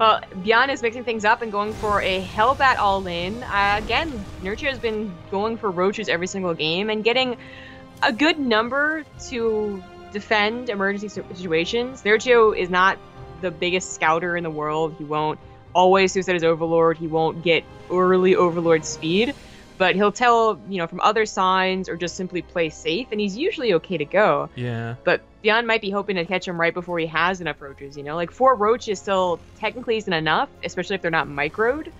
Well, ByuN is mixing things up and going for a Hellbat all-in. Again, Nerchio has been going for roaches every single game and getting a good number to defend emergency situations. Nerchio is not the biggest scouter in the world. He won't always suicide his Overlord. He won't get early Overlord speed, but he'll tell, you know, from other signs or just simply play safe, and he's usually okay to go. Yeah. But ByuN might be hoping to catch him right before he has enough roaches, you know? Like, 4 roaches still technically isn't enough, especially if they're not microed.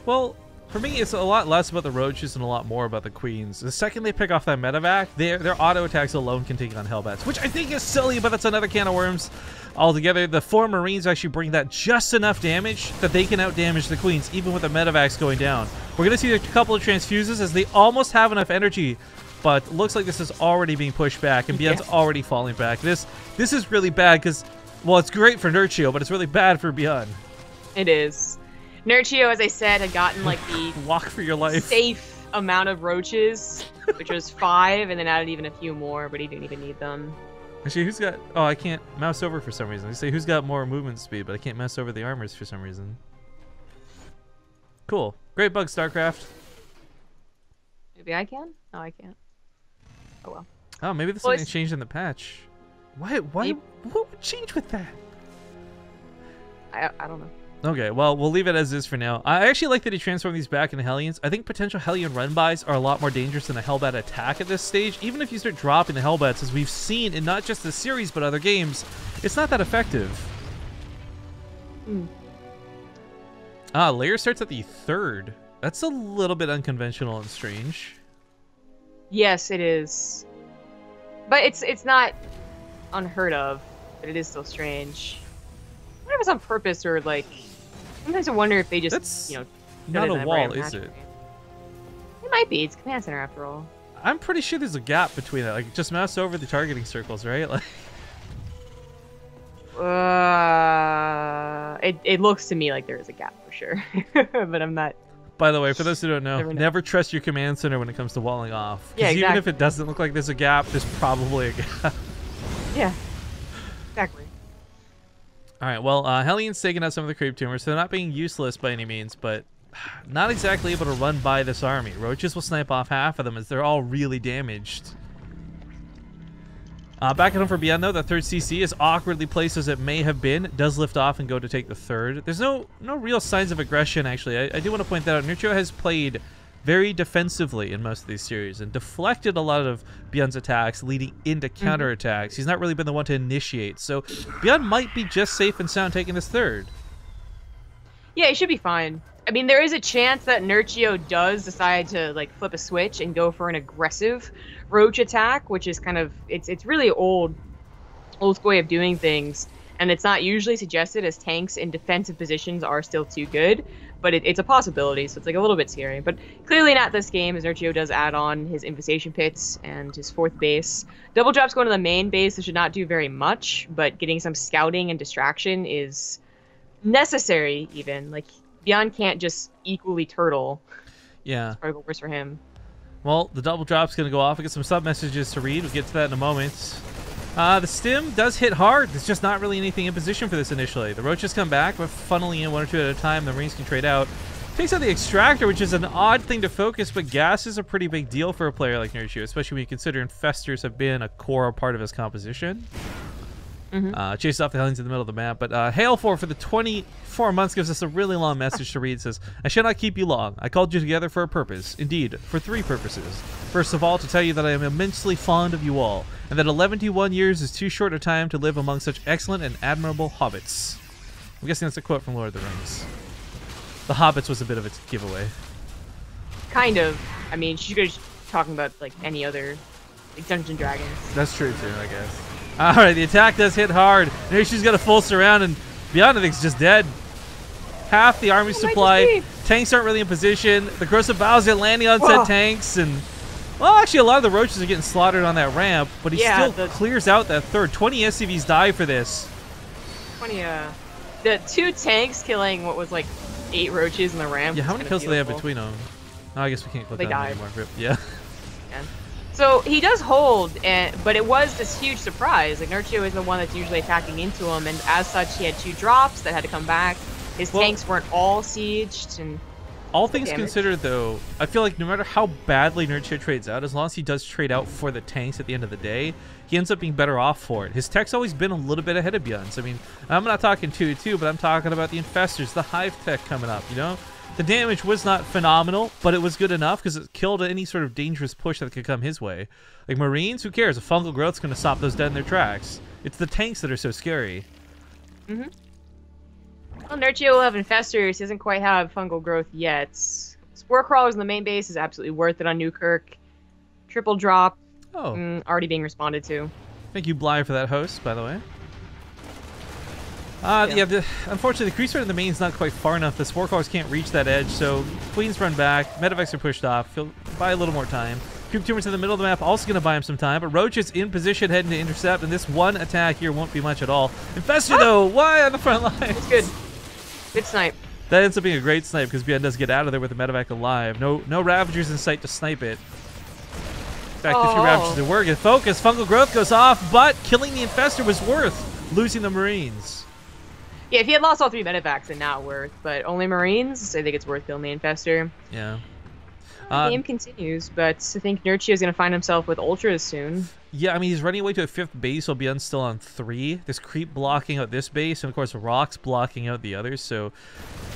Well, for me, it's a lot less about the roaches and a lot more about the queens. The second they pick off that medevac, their auto attacks alone can take on Hellbats, which I think is silly, but that's another can of worms altogether. The 4 Marines actually bring that just enough damage that they can outdamage the queens, even with the medevacs going down. We're going to see a couple of transfuses as they almost have enough energy, but looks like this is already being pushed back, and ByuN's already falling back. This is really bad because, well, it's great for Nerchio, but it's really bad for ByuN. It is. Nerchio, as I said, had gotten like the walk for your life safe amount of roaches, which was 5, and then added even a few more, but he didn't even need them. Actually, who's got... Oh, I can't mouse over for some reason. They say who's got more movement speed, but I can't mouse over the armors for some reason. Cool. Great bug, StarCraft. Maybe I can? No, I can't. Oh, well. Oh, maybe this is changed in the patch. Why? What would change with that? I don't know. Okay, well, we'll leave it as is for now. I actually like that he transformed these back into Hellions. I think potential Hellion run-bys are a lot more dangerous than a Hellbat attack at this stage. Even if you start dropping the Hellbats, as we've seen in not just this series, but other games, it's not that effective. Layer starts at the 3rd. That's a little bit unconventional and strange. Yes, it is. But it's not unheard of, but it is still strange. I wonder if it's on purpose or, like... Sometimes I wonder if they just, you know... Not a wall, is it? It might be. It's Command Center, after all. I'm pretty sure there's a gap between that. Like, just mouse over the targeting circles, right? Like... It looks to me like there is a gap for sure, but I'm not... By the way, for those who don't know, never trust your Command Center when it comes to walling off. Yeah, exactly. Even if it doesn't look like there's a gap, there's probably a gap. Yeah, exactly. Alright, well, Hellion's taking out some of the creep tumors, so they're not being useless by any means, but not exactly able to run by this army. Roaches will snipe off half of them as they're all really damaged. Back at home for ByuN, though, the 3rd CC, as awkwardly placed as it may have been, does lift off and go to take the 3rd. There's no real signs of aggression, actually. I do want to point that out. Nerchio has played very defensively in most of these series and deflected a lot of ByuN's attacks, leading into counterattacks. He's not really been the one to initiate, so ByuN might be just safe and sound taking this 3rd. Yeah, he should be fine. I mean, there is a chance that Nerchio does decide to, like, flip a switch and go for an aggressive roach attack, which is kind of... It's really old school way of doing things, and it's not usually suggested as tanks in defensive positions are still too good. but it's a possibility, so it's like a little bit scary. But clearly not this game, as Nerchio does add on his infestation pits and his 4th base. Double drops going to the main base, that should not do very much, but getting some scouting and distraction is necessary even. Like, ByuN can't just equally turtle. Yeah. It's probably worse for him. Well, the double drop's going to go off. I get some sub messages to read. We'll get to that in a moment. The stim does hit hard. There's just not really anything in position for this initially. The roaches come back, but funneling in 1 or 2 at a time. The marines can trade out. Takes out the extractor, which is an odd thing to focus, but gas is a pretty big deal for a player like Nerchio, especially when you consider infestors have been a core part of his composition. Chases off the hellions in the middle of the map, but Hail for the 24 months gives us a really long message to read. It says, I shall not keep you long. I called you together for a purpose. Indeed, for 3 purposes. First of all, to tell you that I am immensely fond of you all, and that 11 years is too short a time to live among such excellent and admirable hobbits. I'm guessing that's a quote from Lord of the Rings. The hobbits was a bit of a giveaway. Kind of. I mean, she could be talking about, like, any other, like, Dungeons & Dragons. That's true, too, I guess. Alright, the attack does hit hard. Nerchio's got a full surround, and ByuN, I think, is just dead. Half the army supply. Tanks aren't really in position. The Corsair Gear landing on said tanks, and... Well, actually, a lot of the roaches are getting slaughtered on that ramp, but he still clears out that 3rd. 20 SCVs die for this. 20, the 2 tanks killing what was, like, 8 roaches in the ramp. Yeah, how many kills do they have between them? Oh, I guess we can't click on them anymore. Yeah. So he does hold, but it was this huge surprise. Like, Nerchio is the one that's usually attacking into him, and as such, he had 2 drops that had to come back. His tanks weren't all sieged, and all things considered, though, I feel like no matter how badly Nerchio trades out, as long as he does trade out for the tanks at the end of the day, he ends up being better off for it. His tech's always been a little bit ahead of ByuN's. I mean, I'm not talking 2-2, but I'm talking about the infestors, the hive tech coming up, you know? The damage was not phenomenal, but it was good enough because it killed any sort of dangerous push that could come his way. Like Marines, who cares? A fungal growth's going to stop those dead in their tracks. It's the tanks that are so scary. Well, Nerchio will have infestors. He doesn't quite have fungal growth yet. Spore crawlers in the main base is absolutely worth it on Newkirk. Triple drop. Already being responded to. Thank you, Bly, for that host, by the way. Unfortunately, the crease rate in the main is not quite far enough. The spore crawlers can't reach that edge, so Queens run back. Medevacs are pushed off. He'll buy a little more time. Creep tumors in the middle of the map, also going to buy him some time, but Roach is in position heading to intercept, and this one attack here won't be much at all. Infestor, though, why on the front line? It's good. Good snipe. That ends up being a great snipe because ByuN does get out of there with the medevac alive. No Ravagers in sight to snipe it. In fact, if you Ravagers to work, focus, fungal growth goes off, but killing the Infestor was worth losing the Marines. Yeah, if he had lost all 3 medevacs, then not worth, but only Marines, I think it's worth killing the Infestor. Yeah. The game continues, but I think Nerchio is going to find himself with Ultras soon. Yeah, I mean, he's running away to a 5th base while ByuN's still on 3. There's creep blocking out this base, and of course, rocks blocking out the others. So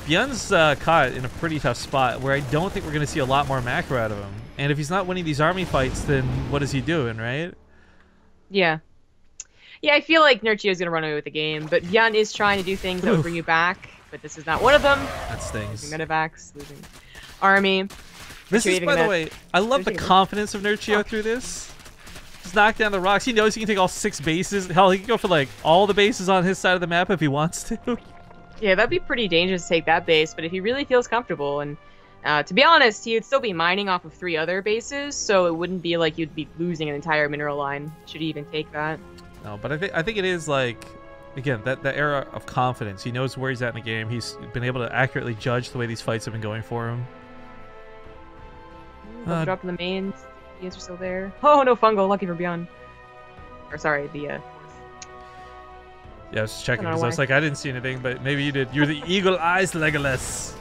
ByuN's caught in a pretty tough spot where I don't think we're going to see a lot more macro out of him. And if he's not winning these army fights, then what is he doing, right? Yeah. Yeah, I feel like Nerchio is going to run away with the game, but ByuN is trying to do things that would bring you back, but this is not one of them. That stings. Losing medevacs, losing army. This is, by the way, I love the confidence of Nerchio through this. Just knock down the rocks. He knows he can take all 6 bases. Hell, he can go for, like, all the bases on his side of the map if he wants to. Yeah, that'd be pretty dangerous to take that base, but if he really feels comfortable, and to be honest, he would still be mining off of 3 other bases, so it wouldn't be like you'd be losing an entire mineral line, should he even take that. No, but I think it is, like, again, that era of confidence. He knows where he's at in the game. He's been able to accurately judge the way these fights have been going for him. Drop in the mains. You guys are still there. Oh, no fungal. Lucky for ByuN. Or sorry, the Yeah, I was just checking because I was like, I didn't see anything, but maybe you did. You're the Eagle Eyes Legolas.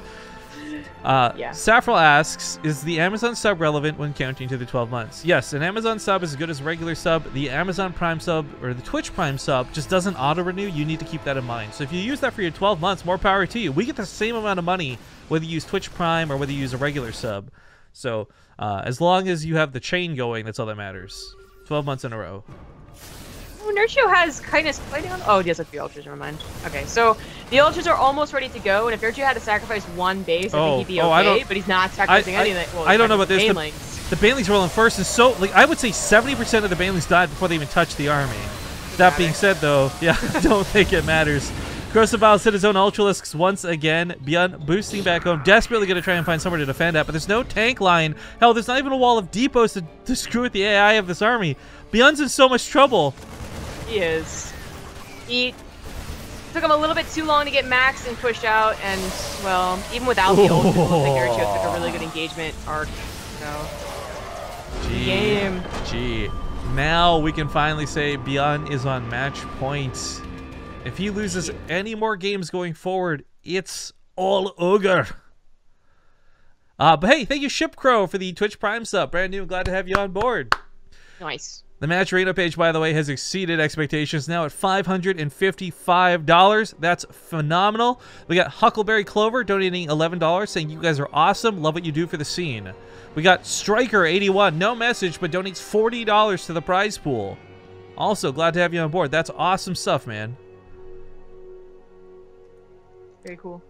Saffrel asks, is the Amazon sub relevant when counting to the 12 months? Yes, an Amazon sub is as good as a regular sub. The Amazon Prime sub or the Twitch Prime sub just doesn't auto-renew. You need to keep that in mind. So if you use that for your 12 months, more power to you. We get the same amount of money whether you use Twitch Prime or whether you use a regular sub. So as long as you have the chain going, that's all that matters. 12 months in a row. Oh, Nerchio has kindness play down. Oh, he has like the ultras, never mind. Okay, so the ultras are almost ready to go, and if Nerchio had to sacrifice 1 base, I think he'd be okay, but he's not sacrificing anything. Well, I don't know about this. The Banelings rolling first is so, like, I would say 70% of the Banelings died before they even touched the army. That being said, though, yeah, I don't think it matters. Crossabile hit his own Ultralisks once again. ByuN boosting back home, desperately going to try and find somewhere to defend at, but there's no tank line. Hell, there's not even a wall of depots to screw with the AI of this army. ByuN's in so much trouble. He is. He took him a little bit too long to get maxed and pushed out, and, well, even without the ult, Nerchio took a really good engagement arc, so... Gee. Now we can finally say ByuN is on match point. If he loses any more games going forward, it's all ogre. But hey, thank you Shipcrow for the Twitch Prime sub. Brand new, glad to have you on board. Nice. The Matcherino page, by the way, has exceeded expectations, now at $555. That's phenomenal. We got Huckleberry Clover donating $11, saying you guys are awesome, love what you do for the scene. We got Striker81, no message, but donates $40 to the prize pool. Also, glad to have you on board. That's awesome stuff, man. Very cool.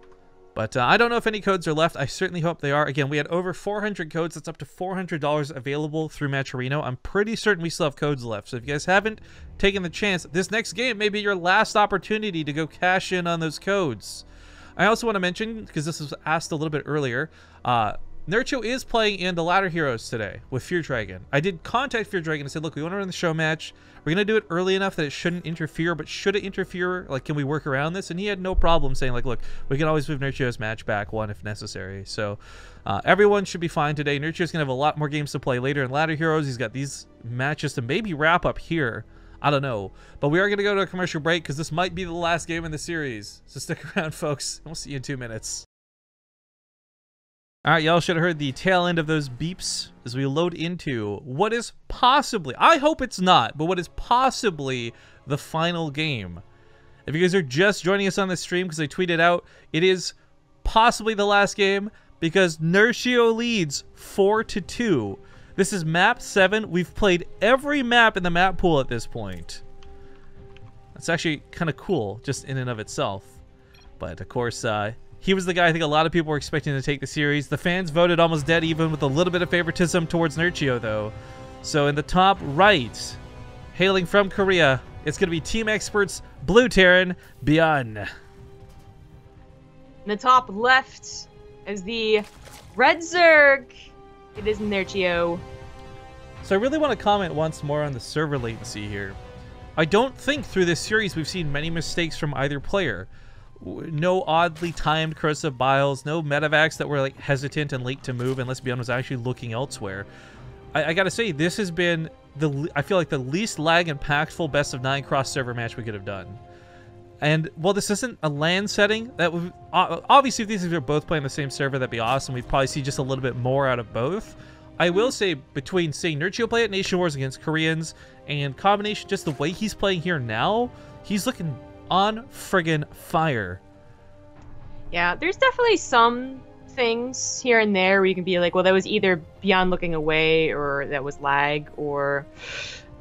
But I don't know if any codes are left. I certainly hope they are. Again, we had over 400 codes. That's up to $400 available through Matcherino. I'm pretty certain we still have codes left. So if you guys haven't taken the chance, this next game may be your last opportunity to go cash in on those codes. I also want to mention, because this was asked a little bit earlier, Nerchio is playing in the Ladder Heroes today with Fear Dragon. I did contact Fear Dragon and said, look, we want to run the show match. We're going to do it early enough that it shouldn't interfere, but should it interfere, like, can we work around this? And he had no problem saying, like, look, we can always move Nerchio's match back one if necessary. So everyone should be fine today. Nerchio's going to have a lot more games to play later in Ladder Heroes. He's got these matches to maybe wrap up here. I don't know. But we are going to go to a commercial break because this might be the last game in the series. So stick around, folks. We'll see you in 2 minutes. All right, y'all should have heard the tail end of those beeps as we load into what is possibly, I hope it's not, but what is possibly the final game. If you guys are just joining us on the stream because I tweeted out, it is possibly the last game because Nerchio leads 4-2. This is map 7. We've played every map in the map pool at this point. That's actually kind of cool just in and of itself. But of course, he was the guy I think a lot of people were expecting to take the series. The fans voted almost dead even with a little bit of favoritism towards Nerchio, though. So in the top right, hailing from Korea, it's going to be Team Experts, Blue Terran, ByuN. In the top left is the Red Zerg. It is Nerchio. So I really want to comment once more on the server latency here. I don't think through this series we've seen many mistakes from either player. No oddly timed corrosive biles, no medevacs that were like hesitant and late to move unless ByuN was actually looking elsewhere. I gotta say, this has been I feel like the least lag impactful best of 9 cross server match we could have done. And while this isn't a LAN setting, that would obviously if these are both playing the same server, that'd be awesome. We'd probably see just a little bit more out of both. I will say, between seeing Nerchio play at Nation Wars against Koreans and combination just the way he's playing here now, he's looking on friggin' fire. Yeah, there's definitely some things here and there where you can be like, well, that was either ByuN looking away or that was lag, or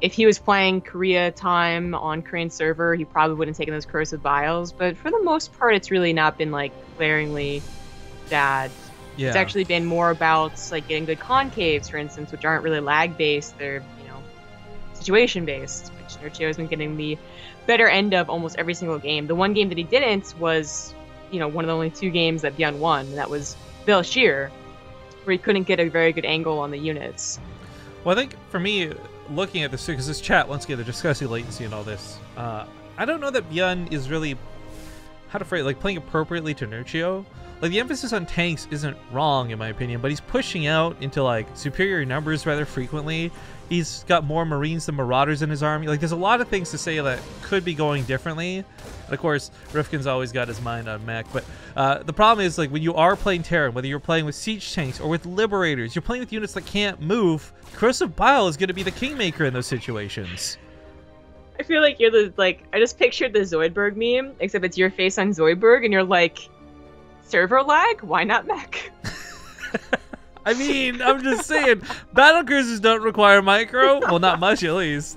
if he was playing Korea time on Korean server, he probably wouldn't have taken those corrosive biles. But for the most part, it's really not been like glaringly bad. Yeah. It's actually been more about like getting good concaves, for instance, which aren't really lag based. They're, you know, situation based, which Nerchio has been getting the better end of almost every single game. The one game that he didn't was, you know, one of the only 2 games that ByuN won, and that was Belashir, where he couldn't get a very good angle on the units. Well, I think for me, looking at this, because this chat, once again, they're discussing latency and all this, I don't know that ByuN is really, how to phrase it, like playing appropriately to Nerchio. Like, the emphasis on tanks isn't wrong, in my opinion, but he's pushing out into, like, superior numbers rather frequently. He's got more Marines than Marauders in his army. Like, there's a lot of things to say that could be going differently. And, of course, Rifkin's always got his mind on mech. But the problem is, like, when you are playing Terran, whether you're playing with Siege tanks or with Liberators, you're playing with units that can't move, Corrosive Bile is going to be the kingmaker in those situations. I feel like you're the, like, I just pictured the Zoidberg meme, except it's your face on Zoidberg, and you're like, server lag? Why not mech? I mean, I'm just saying, battle cruisers don't require micro. Well, not much at least.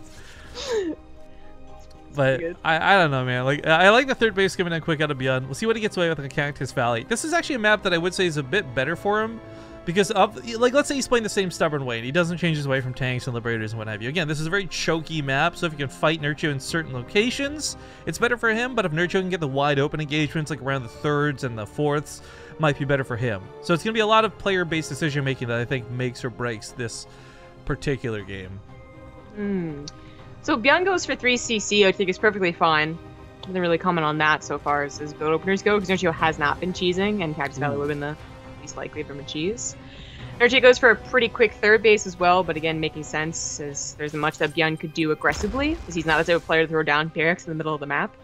But I don't know, man. Like, I like the third base coming in quick out of ByuN. We'll see what he gets away with in Cactus Valley. This is actually a map that I would say is a bit better for him Because like, let's say he's playing the same stubborn way and he doesn't change his way from tanks and liberators and what have you. Again, this is a very choky map, so if you can fight Nerchio in certain locations, it's better for him. But if Nerchio can get the wide open engagements, like around the 3rds and the 4ths, might be better for him. So it's going to be a lot of player-based decision making that I think makes or breaks this particular game. So ByuN goes for 3cc, I think is perfectly fine. Doesn't really comment on that so far as build openers go, because Nerchio has not been cheesing, and Cactus Valley would have been the least likely of them to cheese. Nerchio goes for a pretty quick 3rd base as well, but again, making sense, as there's much that ByuN could do aggressively, because he's not the type of player to throw down barracks in the middle of the map.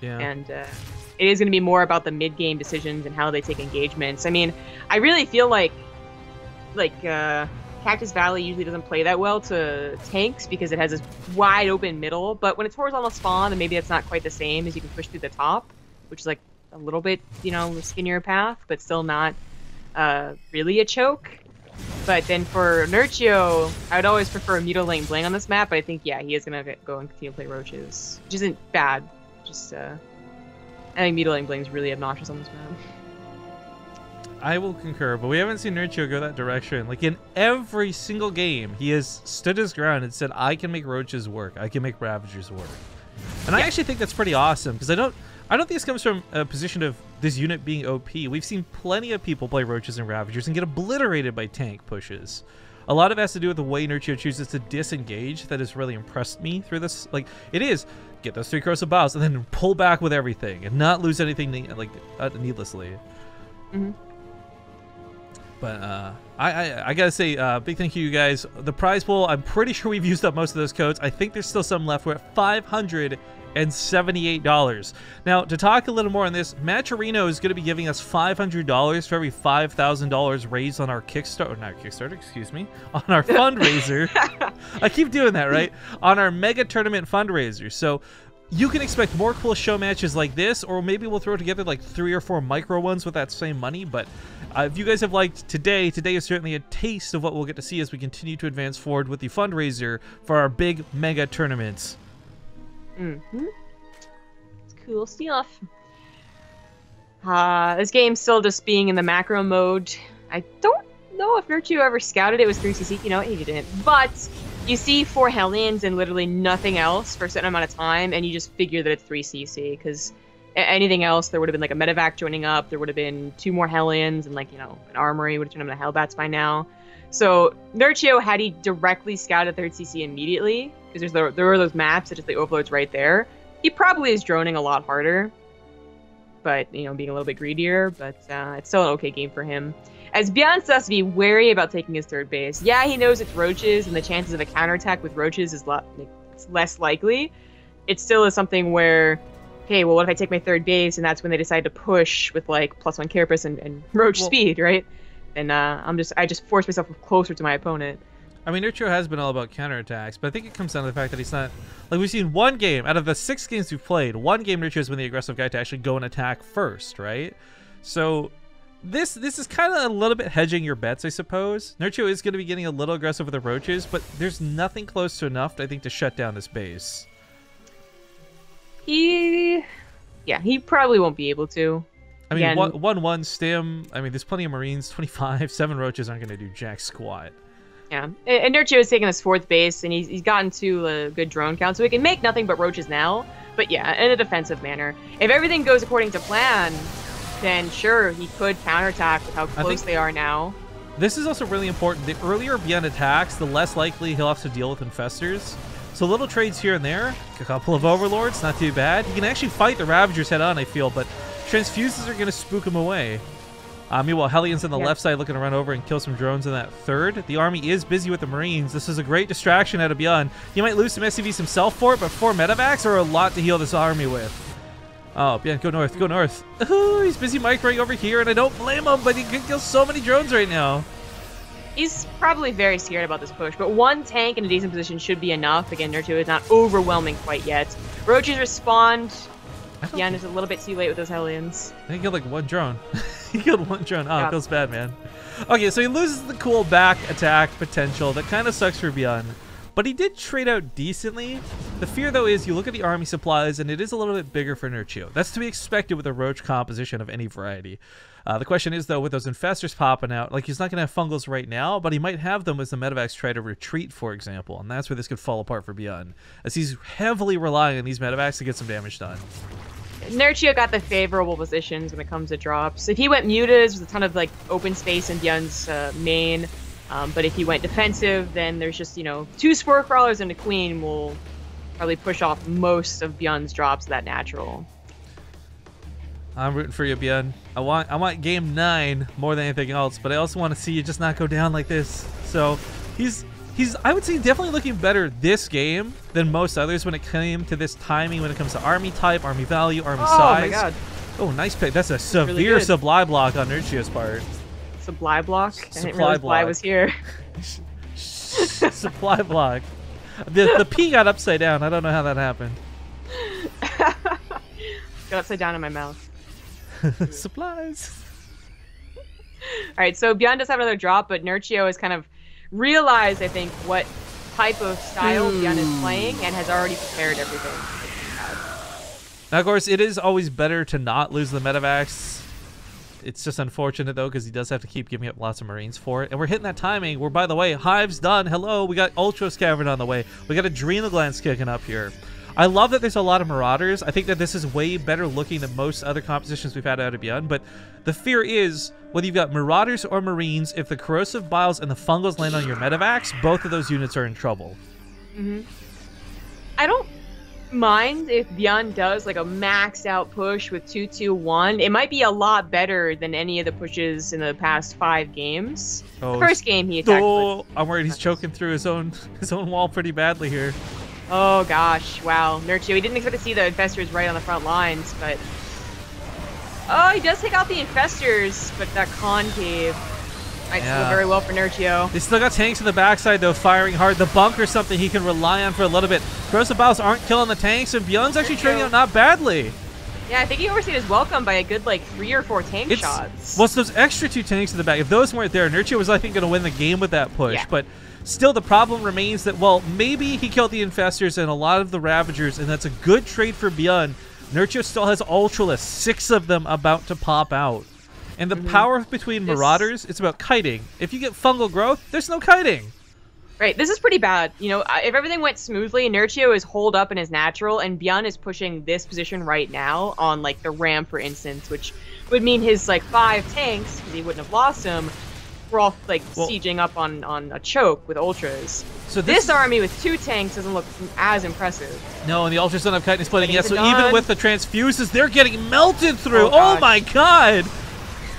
Yeah. And it is going to be more about the mid-game decisions and how they take engagements. I mean, I really feel like Cactus Valley usually doesn't play that well to tanks because it has this wide open middle, but when it's horizontal spawn, then maybe that's not quite the same, as you can push through the top, which is like a little bit, you know, skinnier path, but still not really a choke. But then for Nerchio, I would always prefer Mutilating Bling on this map, but I think, yeah, he is going to go and continue to play Roaches, which isn't bad. Just, I think Mutilating Bling is really obnoxious on this map. I will concur, but we haven't seen Nerchio go that direction. Like, in every single game, he has stood his ground and said, I can make Roaches work. I can make Ravagers work. And I actually think that's pretty awesome, because I don't think this comes from a position of this unit being OP. We've seen plenty of people play Roaches and Ravagers and get obliterated by tank pushes. A lot of it has to do with the way Nerchio chooses to disengage that has really impressed me through this. Like, it is, get those 3 corrosive bows and then pull back with everything and not lose anything needlessly. But I gotta say, big thank you guys. The prize pool, I'm pretty sure we've used up most of those codes. I think there's still some left. We're at $578. Now, to talk a little more on this, Matcherino is going to be giving us $500 for every $5,000 raised on our Kickstarter, or not Kickstarter, excuse me, on our fundraiser. I keep doing that, right? On our mega tournament fundraiser. So you can expect more cool show matches like this, or maybe we'll throw together like 3 or 4 micro ones with that same money. But if you guys have liked today is certainly a taste of what we'll get to see as we continue to advance forward with the fundraiser for our big mega tournaments. It's cool stuff. This game's still just being in the macro mode. I don't know if Nerchio ever scouted it was 3cc. You know, he didn't. But you see 4 Hellions and literally nothing else for a certain amount of time, and you just figure that it's 3cc, because anything else, there would have been like a medevac joining up, there would have been 2 more Hellions, and like, you know, an armory would have turned them into Hellbats by now. So Nerchio, had he directly scouted 3rd-CC immediately, because there were those maps, such as the overloads right there, he probably is droning a lot harder, but, you know, being a little bit greedier, but it's still an okay game for him. As ByuN still has to be wary about taking his 3rd base. Yeah, he knows it's Roaches, and the chances of a counterattack with Roaches is less likely. It still is something where, okay, well, what if I take my 3rd base, and that's when they decide to push with, like, +1 Carapace and Roach speed, right? And I just force myself closer to my opponent. I mean, Nerchio has been all about counterattacks, but I think it comes down to the fact that he's not... Like, we've seen one game, out of the 6 games we've played, one game Nerchio has been the aggressive guy to actually go and attack first, right? So this is kind of a little bit hedging your bets, I suppose. Nerchio is going to be getting a little aggressive with the Roaches, but there's nothing close to enough, I think, to shut down this base. He probably won't be able to. I mean, 1-1 stim. I mean, there's plenty of Marines. 25, 7 Roaches aren't going to do jack squat. Yeah, and Nerchio is taking his 4th base, and he's gotten to a good drone count, so he can make nothing but Roaches now. But yeah, in a defensive manner. If everything goes according to plan, then sure, he could counterattack with how close they are now. This is also really important. The earlier ByuN attacks, the less likely he'll have to deal with infestors. So little trades here and there, a couple of overlords, not too bad. He can actually fight the Ravagers head on, I feel, but transfuses are going to spook him away. Meanwhile, Hellions on the left side looking to run over and kill some drones in that 3rd. The army is busy with the Marines. This is a great distraction out of ByuN. He might lose some SCVs himself for it, but 4 medevacs are a lot to heal this army with. Oh, ByuN, go north, go north. Ooh, he's busy microing over here, and I don't blame him, but he can kill so many drones right now. He's probably very scared about this push, but 1 tank in a decent position should be enough. Again, Nerchio is not overwhelming quite yet. Roaches respond. ByuN is a little bit too late with those Hellions. I think he killed like 1 drone. He killed 1 drone. Oh, it feels bad, man. Okay, so he loses the cool back attack potential. That kind of sucks for ByuN. but he did trade out decently. The fear, though, is you look at the army supplies, and it is a little bit bigger for Nerchio. That's to be expected with a roach composition of any variety. The question is, though, with those infestors popping out, like, he's not going to have fungals right now, but he might have them as the medevacs try to retreat, for example, and that's where this could fall apart for ByuN, as he's heavily relying on these medevacs to get some damage done. Nerchio got the favorable positions when it comes to drops. If he went mutas, there's a ton of like open space in ByuN's main. But if he went defensive, then there's just, you know, 2 spore crawlers and a queen will probably push off most of ByuN's drops of that natural. I'm rooting for you, ByuN. I want game 9 more than anything else, but I also want to see you just not go down like this. So he's I would say definitely looking better this game than most others when it came to this timing, when it comes to army type, army value, army size. Oh my god. Oh, nice pick. That's a severe really supply block on Nerchio's part. Supply block? I didn't Supply realize block. Supply was here. Supply block. The P got upside down. I don't know how that happened. Got upside down in my mouth. Supplies. Alright, so ByuN does have another drop, but Nerchio has kind of realized, I think, what type of style ByuN is playing and has already prepared everything. Now, of course, it is always better to not lose the medevacs. It's just unfortunate, though, because he does have to keep giving up lots of Marines for it. And we're hitting that timing where, by the way, Hive's done. Hello, we got Ultra Cavern on the way. We got Adrenal Glands kicking up here. I love that there's a lot of Marauders. I think that this is way better looking than most other compositions we've had out of ByuN. But the fear is, whether you've got Marauders or Marines, if the Corrosive Biles and the Fungals land on your medevacs, both of those units are in trouble. I don't mind if ByuN does like a maxed out push with 2-2-1. It might be a lot better than any of the pushes in the past 5 games. Oh, the first game he attacked. I'm worried he's choking through his own wall pretty badly here. Oh gosh, wow. Nerchio, he didn't expect to see the infestors right on the front lines, but... Oh, he does take out the infestors, but that concave might still very well for Nerchio. They still got tanks in the backside, though, firing hard. The bunker's something he can rely on for a little bit. Corrosive Biles aren't killing the tanks, and ByuN's actually turning out not badly. Yeah, I think he overstayed his welcome by a good, like, 3 or 4 tank shots. Well, it's those extra 2 tanks in the back. If those weren't there, Nerchio was, I think, going to win the game with that push. Yeah. But still, the problem remains that, well, maybe he killed the infestors and a lot of the Ravagers, and that's a good trade for ByuN. Nerchio still has Ultralists, 6 of them about to pop out. And the power between Marauders, it's about kiting. If you get fungal growth, there's no kiting. Right, this is pretty bad. You know, if everything went smoothly, Nerchio is holed up in his natural, and ByuN is pushing this position right now on, like, the ram, for instance, which would mean his, like, 5 tanks, because he wouldn't have lost them, were all, like, sieging up on a choke with Ultras. So this army with 2 tanks doesn't look as impressive. No, and the Ultras don't have chitin splitting yet, so even with the transfuses, they're getting melted through. Oh my god!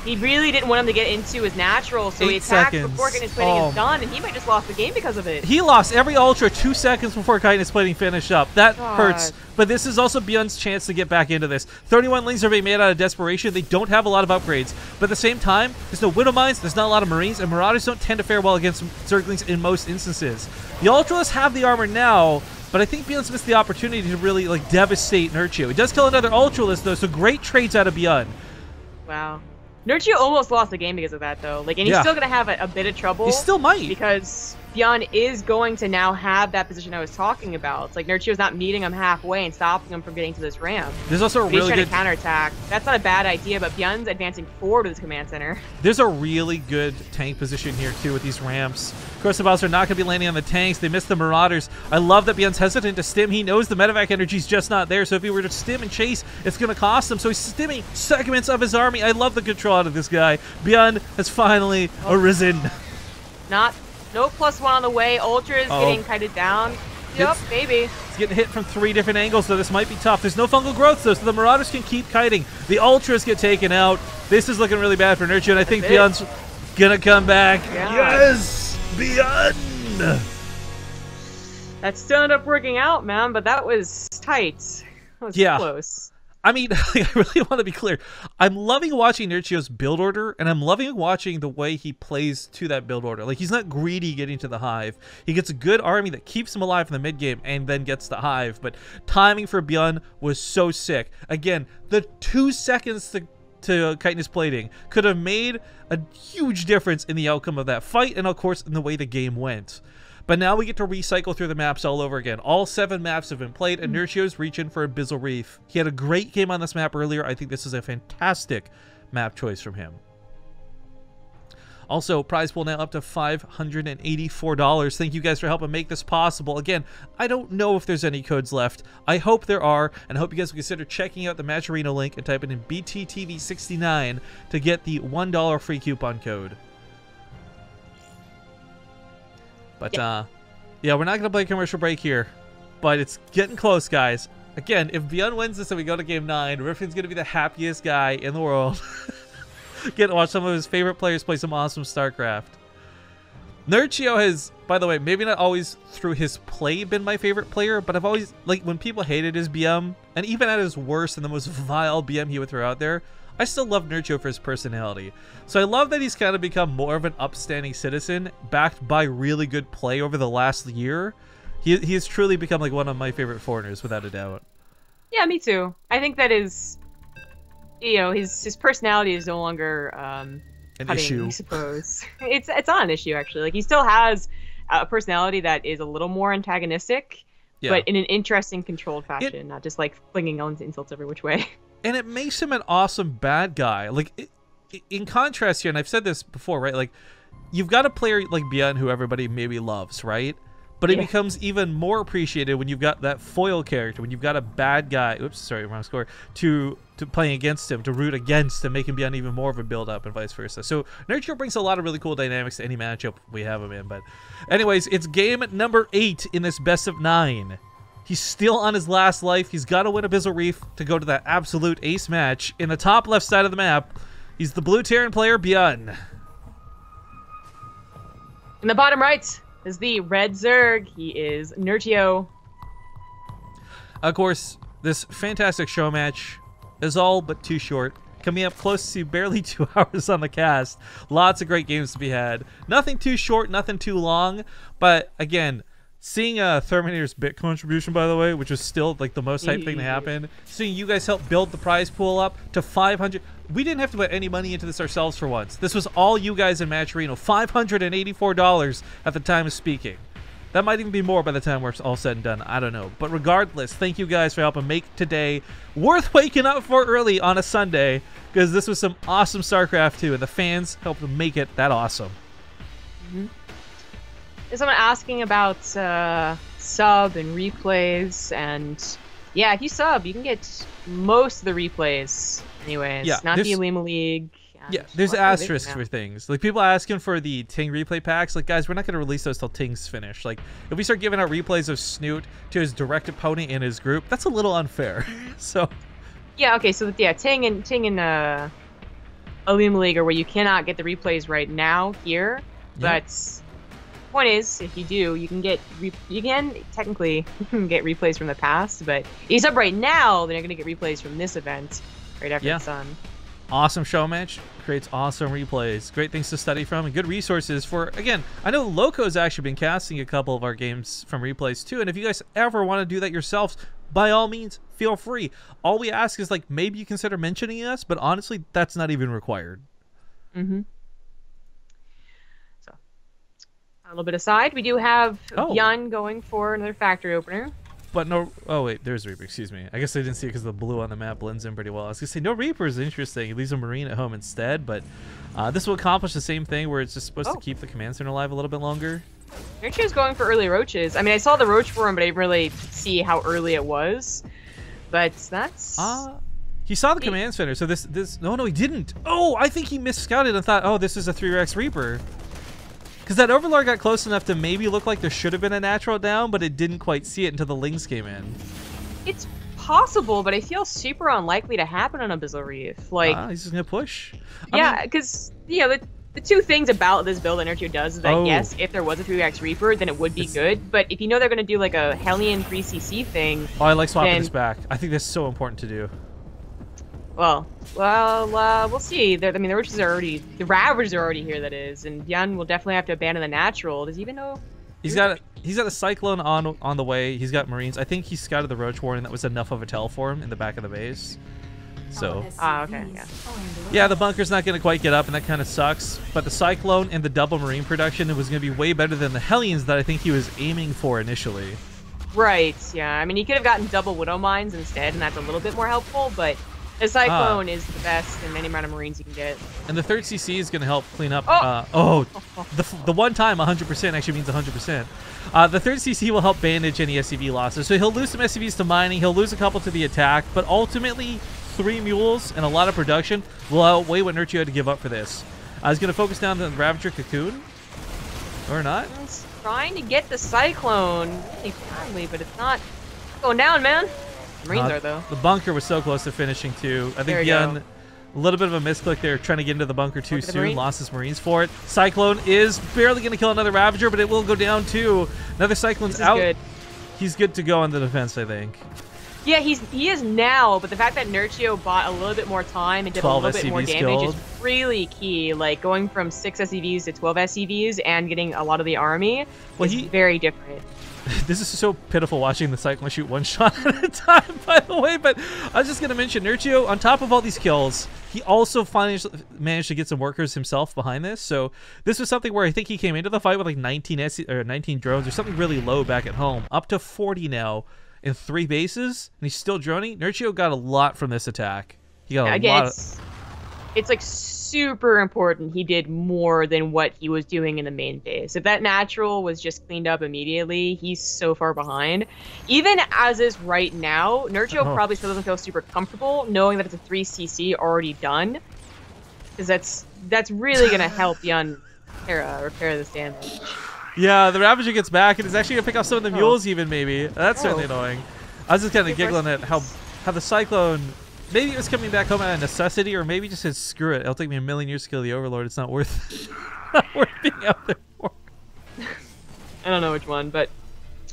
He really didn't want him to get into his natural, so he attacked before Chitin Splitting is done, and he might just lost the game because of it. He lost every Ultra 2 seconds before Chitin Splitting finished up. That hurts, but this is also ByuN's chance to get back into this. 31 lings are being made out of desperation. They don't have a lot of upgrades, but at the same time, there's no Widow Mines, there's not a lot of Marines, and Marauders don't tend to fare well against Zerglings in most instances. The Ultralists have the armor now, but I think ByuN's missed the opportunity to really, like, devastate Nerchio. He does kill another Ultralist, though, so great trades out of ByuN. Wow. Nerchio almost lost the game because of that, though. Like, and he's still going to have a bit of trouble. He still might. Because ByuN is going to now have that position I was talking about. It's like Nerchio's not meeting him halfway and stopping him from getting to this ramp. There's also a really he's trying good to counterattack. That's not a bad idea, but ByuN's advancing forward to this command center. There's a really good tank position here, too, with these ramps. Corsair Biles are not going to be landing on the tanks. They missed the Marauders. I love that ByuN's hesitant to stim. He knows the medevac energy's just not there, so if he were to stim and chase, it's going to cost him. So he's stimming segments of his army. I love the control out of this guy. ByuN has finally arisen. No +1 on the way. Ultra is getting kited down. Yep, baby. It's getting hit from 3 different angles, so this might be tough. There's no fungal growth, though, so the Marauders can keep kiting. The Ultras get taken out. This is looking really bad for Nerchio, and I think ByuN's gonna come back. Yeah. Yes! ByuN! That still ended up working out, man, but that was tight. That was close. I mean, I really want to be clear. I'm loving watching Nerchio's build order, and I'm loving watching the way he plays to that build order. Like, he's not greedy getting to the Hive. He gets a good army that keeps him alive in the mid-game and then gets the Hive. But timing for ByuN was so sick. Again, the 2 seconds to chitinous plating could have made a huge difference in the outcome of that fight and, of course, in the way the game went. But now we get to recycle through the maps all over again. All 7 maps have been played, and Nerchio's reaching for Abyssal Reef. He had a great game on this map earlier. I think this is a fantastic map choice from him. Also, prize pool now up to $584. Thank you guys for helping make this possible. Again, I don't know if there's any codes left. I hope there are, and I hope you guys will consider checking out the Matcherino link and typing in BTTV69 to get the $1 free coupon code. But, yeah, we're not going to play a commercial break here, but it's getting close, guys. Again, if ByuN wins this and we go to Game 9, Riffin's going to be the happiest guy in the world. Get to watch some of his favorite players play some awesome StarCraft. Nerchio has, by the way, maybe not always through his play been my favorite player, but I've always, like, when people hated his BM, and even at his worst and the most vile BM he would throw out there, I still love Nerchio for his personality. So I love that he's kind of become more of an upstanding citizen, backed by really good play over the last year. He has truly become, like, one of my favorite foreigners, without a doubt. Yeah, me too. I think that is... You know, his personality is no longer an cutting, issue. I suppose. It's not an issue, actually. Like, he still has a personality that is a little more antagonistic, but in an interesting, controlled fashion, not just like flinging insults every which way. And it makes him an awesome bad guy. Like, in contrast here, and I've said this before, right? Like, you've got a player like ByuN who everybody maybe loves, right? But it becomes even more appreciated when you've got that foil character, when you've got a bad guy, oops, sorry, wrong score, to playing against him, to root against, to make him be on even more of a build-up and vice versa. So Nerchio brings a lot of really cool dynamics to any matchup we have him in. But anyways, it's game number 8 in this best of 9. He's still on his last life. He's got to win Abyssal Reef to go to that absolute ace match. In the top left side of the map, he's the blue Terran player, ByuN. In the bottom right is the red Zerg. He is Nerchio. Of course, this fantastic show match is all but too short. Coming up close to barely 2 hours on the cast. Lots of great games to be had. Nothing too short, nothing too long. But again, seeing Terminator's bit contribution, by the way, which was still like the most hype thing to happen. Seeing you guys help build the prize pool up to 500. We didn't have to put any money into this ourselves for once. This was all you guys in Matcherino. $584 at the time of speaking. That might even be more by the time we're all said and done. I don't know. But regardless, thank you guys for helping make today worth waking up for early on a Sunday, because this was some awesome StarCraft 2, and the fans helped make it that awesome. There's someone asking about sub and replays, and yeah, if you sub, you can get most of the replays. Anyways, not the Alima League. Yeah, there's asterisks for things. Like, people asking for the Ting replay packs. Like, guys, we're not going to release those till Ting's finished. Like, if we start giving out replays of Snoot to his direct opponent in his group, that's a little unfair. So, yeah, okay, so yeah, Ting and Alima League are where you cannot get the replays right now here. But the point is, if you do, you can get technically get replays from the past. But if you sub right now, then you're going to get replays from this event right after the sun. Awesome show match, creates awesome replays, great things to study from, and good resources for, again, I know Loco's actually been casting a couple of our games from replays too, and if you guys ever want to do that yourselves, by all means, feel free. All we ask is, like, maybe you consider mentioning us, but honestly, that's not even required. So, a little bit aside, we do have ByuN going for another factory opener. But no, oh wait, there's Reaper, excuse me. I guess I didn't see it because the blue on the map blends in pretty well. I was going to say, no Reaper is interesting. He leaves a Marine at home instead, but this will accomplish the same thing where it's just supposed to keep the command center alive a little bit longer. Nerchio's going for early roaches. I mean, I saw the roach for him, but I didn't really see how early it was. But that's... he saw the command center, so this... No, he didn't. Oh, I think he misscouted and thought, oh, this is a 3-Rex Reaper. Because that Overlord got close enough to maybe look like there should have been a natural down, but it didn't quite see it until the Lings came in. It's possible, but I feel super unlikely to happen on Abyssal Reef. Like, he's just going to push. Yeah, because, you know, the two things about this build that Nerchio does is that, yes, if there was a 3-Rex Reaper, then it would be good. But if you know they're going to do, like, a Hellion 3CC thing... Oh, I like swapping this back. I think that's so important to do. Well, we'll see. I mean, the roaches are already... The Ravagers are already here, that is. And ByuN will definitely have to abandon the natural. Does he even know... He's got a Cyclone on the way. He's got Marines. I think he scouted the Roach Warning. That was enough of a tell for him in the back of the base. So okay, yeah. yeah, the bunker's not going to quite get up, and that kind of sucks. But the Cyclone and the double Marine production was going to be way better than the Hellions that I think he was aiming for initially. Right, yeah. I mean, he could have gotten double Widow Mines instead, and that's a little bit more helpful, but the Cyclone is the best in any amount of Marines you can get. And the third CC is going to help clean up... Oh! The one time 100% actually means 100%. The third CC will help bandage any SCV losses. So he'll lose some SCVs to mining, he'll lose a couple to the attack, but ultimately, 3 mules and a lot of production will outweigh what Nerchio had to give up for this. He's going to focus down the Ravager Cocoon. Or not. He's trying to get the Cyclone really finally, but it's not going down, man. Marines are, though. The bunker was so close to finishing, too. I think ByuN, a little bit of a misclick there, trying to get into the bunker too soon. Lost his Marines for it. Cyclone is barely going to kill another Ravager, but it will go down, too. Another Cyclone's out. Good. He's good to go on the defense, I think. Yeah, he is now, but the fact that Nerchio bought a little bit more time and did a little bit more damage is really key. Like, going from 6 SCVs to 12 SCVs and getting a lot of the army is very different. This is so pitiful watching the Cyclone shoot one shot at a time, by the way, but I was just going to mention, Nerchio, on top of all these kills, he also finally managed to get some workers himself behind this, so this was something where I think he came into the fight with like 19 drones or something really low back at home, up to 40 now in 3 bases, and he's still droning. Nerchio got a lot from this attack. He got a lot of... It's like super important he did more than what he was doing in the main base. If that natural was just cleaned up immediately, he's so far behind. Even as is right now, Nerchio probably still doesn't feel super comfortable knowing that it's a 3 CC already done, because that's really going to help ByuN repair this damage. Yeah, the Ravager gets back and is actually going to pick off some of the mules even, maybe. That's certainly annoying. I was just kind of giggling at how the Cyclone... Maybe it was coming back home out of necessity, or maybe just said, screw it. It'll take me a million years to kill the Overlord. It's not worth being out there for. I don't know which one, but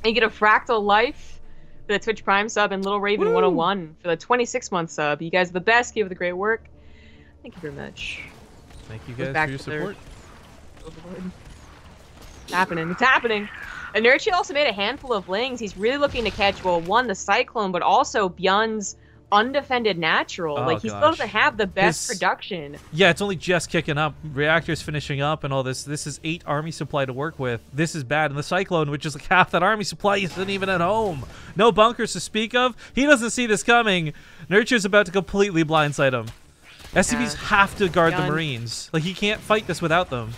you get a Fractal Life for the Twitch Prime sub and Little Raven 101 for the 26-month sub. You guys are the best. Keep up the great work. Thank you very much. Thank you guys for your support. Overlord. It's happening. It's happening. And Nerchio also made a handful of lings. He's really looking to catch, well, one, the Cyclone, but also ByuN's undefended natural. Like, he still doesn't have the best production. Yeah, it's only just kicking up. Reactors finishing up and all this. This is 8 army supply to work with. This is bad. And the Cyclone, which is like half that army supply, isn't even at home. No bunkers to speak of. He doesn't see this coming. Nerchio's about to completely blindside him. SCVs have to guard the Marines. Like, he can't fight this without them.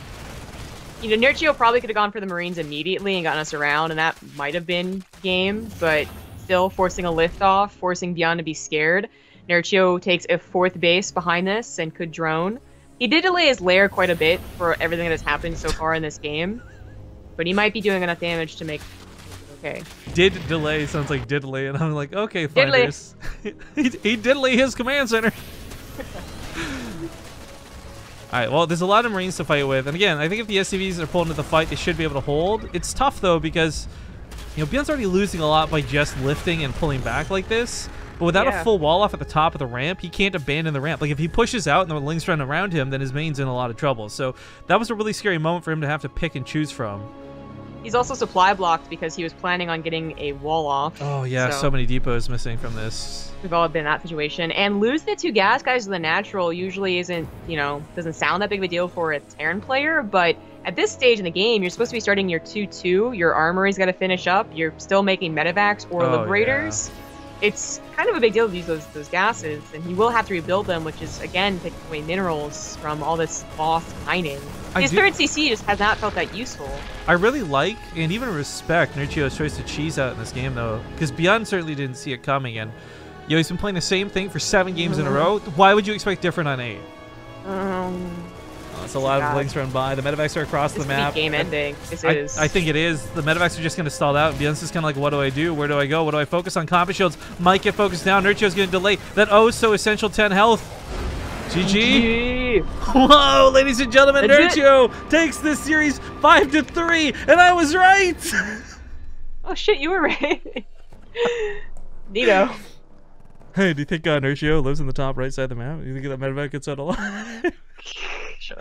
You know, Nerchio probably could have gone for the Marines immediately and gotten us around, and that might have been game, but still forcing a liftoff, forcing ByuN to be scared. Nerchio takes a 4th base behind this and could drone. He did delay his lair quite a bit for everything that has happened so far in this game, but he might be doing enough damage to make okay. Did delay sounds like diddly, and I'm like, okay, fighters. he diddly his command center. Alright, well, there's a lot of Marines to fight with, and again, I think if the SCVs are pulled into the fight, they should be able to hold. It's tough, though, because... You know, ByuN's already losing a lot by just lifting and pulling back like this. But without a full wall off at the top of the ramp, he can't abandon the ramp. Like, if he pushes out and the lings run around him, then his main's in a lot of trouble. So that was a really scary moment for him to have to pick and choose from. He's also supply blocked because he was planning on getting a wall off. Oh, yeah, so many depots missing from this. We've all been in that situation. And lose the 2 gas guys to the natural usually isn't, you know, doesn't sound that big of a deal for a Terran player, but at this stage in the game, you're supposed to be starting your 2-2. Your armory's got to finish up. You're still making medevacs or liberators. Yeah. It's kind of a big deal to use those gases, and he will have to rebuild them, which is, again, taking away minerals from all this lost mining. His 3rd CC just has not felt that useful. I really like and even respect Nerchio's choice to cheese out in this game, though, because ByuN certainly didn't see it coming, and you know, he's been playing the same thing for 7 games in a row. Why would you expect different on 8? It's a lot of links run by. The medevacs are across the map. Game ending. I think it is. The medevacs are just going to stall out. ByuN's just kind of like, what do I do? Where do I go? What do I focus on? Combat shields might get focused down. Nerchio's going to delay that so essential 10 health. GG. Whoa, ladies and gentlemen, Nerchio takes this series 5-3, and I was right. Oh shit, you were right. Neato. Hey, do you think Nerchio lives in the top right side of the map? Do you think that medevac gets out alive? should.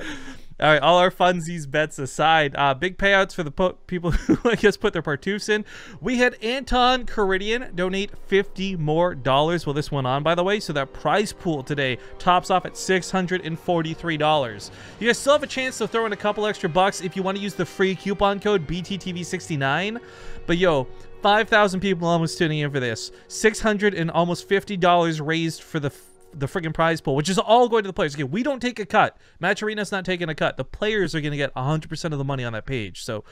All right, all our funsies bets aside, big payouts for the people who, I guess, put their partoofs in. We had Anton Caridian donate $50 more. Well, this went on, by the way, so that prize pool today tops off at $643. You guys still have a chance to throw in a couple extra bucks if you want to use the free coupon code BTTV69. But yo, 5,000 people almost tuning in for this. $600 and almost $50 raised for the friggin' prize pool, which is all going to the players. Again, we don't take a cut. Matcherino's not taking a cut. The players are going to get 100% of the money on that page. So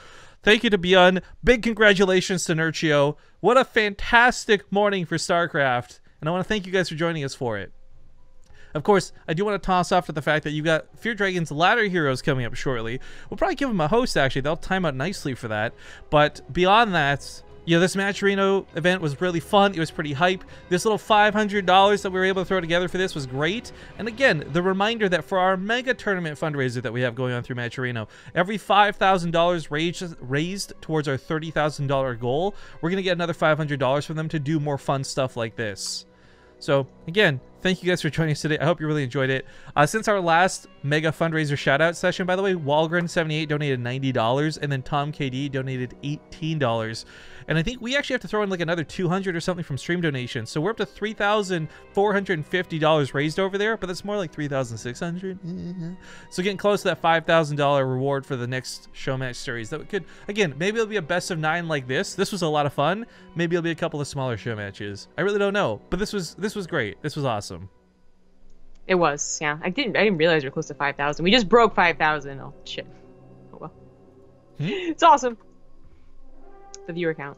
thank you to ByuN. Big congratulations to Nerchio. What a fantastic morning for StarCraft. And I want to thank you guys for joining us for it. Of course, I do want to toss off to the fact that you got Fear Dragon's Ladder Heroes coming up shortly. We'll probably give them a host, actually. They'll time out nicely for that. But beyond that, yeah, this Matcherino event was really fun. It was pretty hype. This little $500 that we were able to throw together for this was great. And again, the reminder that for our mega tournament fundraiser that we have going on through Matcherino, every $5,000 raised towards our $30,000 goal, we're going to get another $500 from them to do more fun stuff like this. So again, thank you guys for joining us today. I hope you really enjoyed it. Since our last mega fundraiser shoutout session, by the way, Walgren78 donated $90, and then Tom KD donated $18. And I think we actually have to throw in like another $200 or something from stream donations. So we're up to $3,450 raised over there, but that's more like $3,600. So getting close to that $5,000 reward for the next Showmatch series. That could, again, maybe it'll be a best of 9 like this. This was a lot of fun. Maybe it'll be a couple of smaller show matches. I really don't know, but this was great. This was awesome. It was, yeah. I didn't realize we were close to 5,000. We just broke 5,000. Oh shit. Oh well. It's awesome. The viewer count.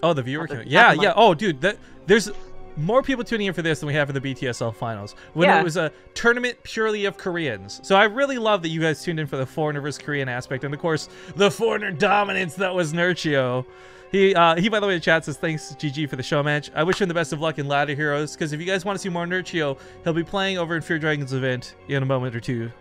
Oh, the viewer count. Yeah, yeah. Oh, dude, there's more people tuning in for this than we have for the BTSL finals. When it was a tournament purely of Koreans. So I really love that you guys tuned in for the foreigner versus Korean aspect, and of course, the foreigner dominance that was Nerchio. He by the way, in the chat says, thanks, GG, for the show match. I wish him the best of luck in Ladder Heroes, because if you guys want to see more Nerchio, he'll be playing over in Fear Dragon's event in a moment or two.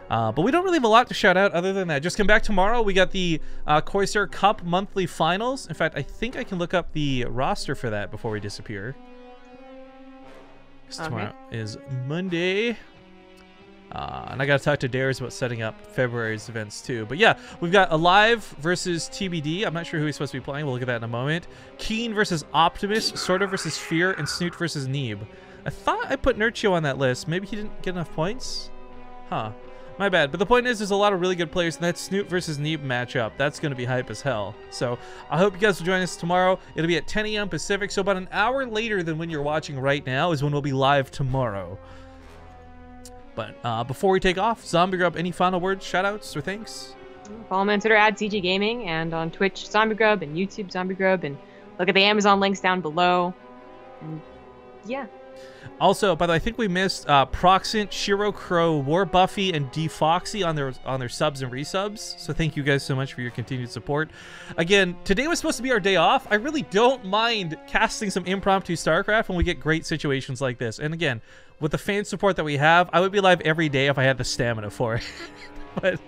But we don't really have a lot to shout out other than that. Just come back tomorrow. We got the Corsair Cup monthly finals. In fact, I think I can look up the roster for that before we disappear. Okay. Tomorrow is Monday. And I got to talk to Dares about setting up February's events too. But yeah, we've got Alive versus TBD. I'm not sure who he's supposed to be playing. We'll look at that in a moment. Keen versus Optimus. Sorta versus Fear. And Snoot versus Neeb. I thought I put Nerchio on that list. Maybe he didn't get enough points? Huh. My bad. But the point is, there's a lot of really good players, and that Snoot versus Neeb matchup, that's going to be hype as hell. So I hope you guys will join us tomorrow. It'll be at 10 a.m. Pacific, so about an hour later than when you're watching right now is when we'll be live tomorrow. But before we take off, Zombie Grub, any final words, shoutouts, or thanks? Follow me on Twitter at CG Gaming, and on Twitch, Zombie Grub, and YouTube, Zombie Grub, and look at the Amazon links down below. And yeah. Also, by the way, I think we missed Proxint, Shiro Crow, War Buffy, and Defoxy on their subs and resubs. So thank you guys so much for your continued support. Again, today was supposed to be our day off. I really don't mind casting some impromptu StarCraft when we get great situations like this. And again, with the fan support that we have, I would be live every day if I had the stamina for it. But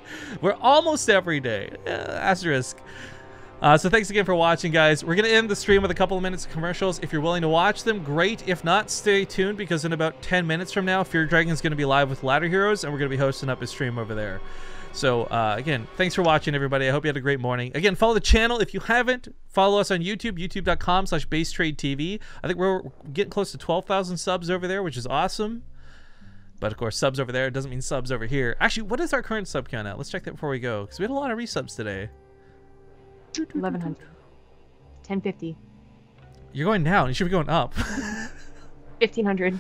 we're almost every day. Asterisk. So thanks again for watching, guys. We're going to end the stream with a couple of minutes of commercials. If you're willing to watch them, great. If not, stay tuned, because in about 10 minutes from now, Fear Dragon's going to be live with Ladder Heroes, and we're going to be hosting up his stream over there. So, again, thanks for watching, everybody. I hope you had a great morning. Again, follow the channel. If you haven't, follow us on YouTube, youtube.com/BaseTradeTV. I think we're getting close to 12,000 subs over there, which is awesome. But, of course, subs over there doesn't mean subs over here. Actually, what is our current sub count at? Let's check that before we go, because we had a lot of resubs today. 1,100. 1050. You're going down. You should be going up. 1,500.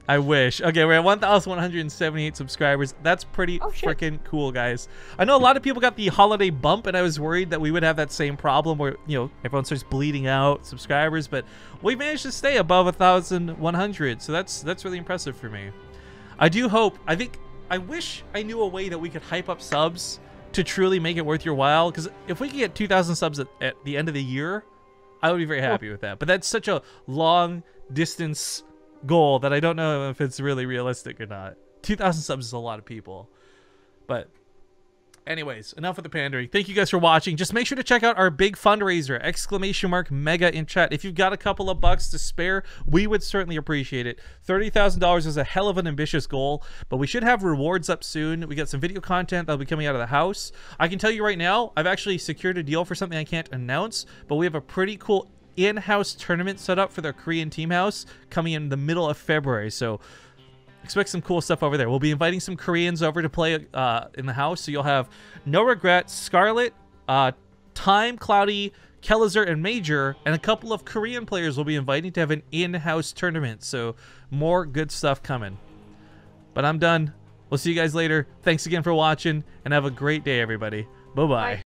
I wish. Okay, we're at 1,178 subscribers. That's pretty freaking cool, guys. I know a lot of people got the holiday bump, and I was worried that we would have that same problem where, you know, everyone starts bleeding out subscribers, but we managed to stay above 1,100, so that's really impressive for me. I do hope, I wish I knew a way that we could hype up subs to truly make it worth your while, because if we could get 2,000 subs at the end of the year, I would be very happy with that. But that's such a long distance goal that I don't know if it's really realistic or not. 2,000 subs is a lot of people. But Anyways, enough with the pandering. Thank you guys for watching. Just make sure to check out our big fundraiser, !mega in chat. If you've got a couple of bucks to spare, we would certainly appreciate it. $30,000 is a hell of an ambitious goal, but we should have rewards up soon. We got some video content that'll be coming out of the house. I can tell you right now, I've actually secured a deal for something I can't announce, but we have a pretty cool in-house tournament set up for the Korean team house coming in the middle of February. So expect some cool stuff over there. We'll be inviting some Koreans over to play in the house. So you'll have No Regret, Scarlet, Time, Cloudy, Kellizer, and Major, and a couple of Korean players we'll be inviting to have an in-house tournament. So more good stuff coming. But I'm done. We'll see you guys later. Thanks again for watching, and have a great day, everybody. Bye-bye.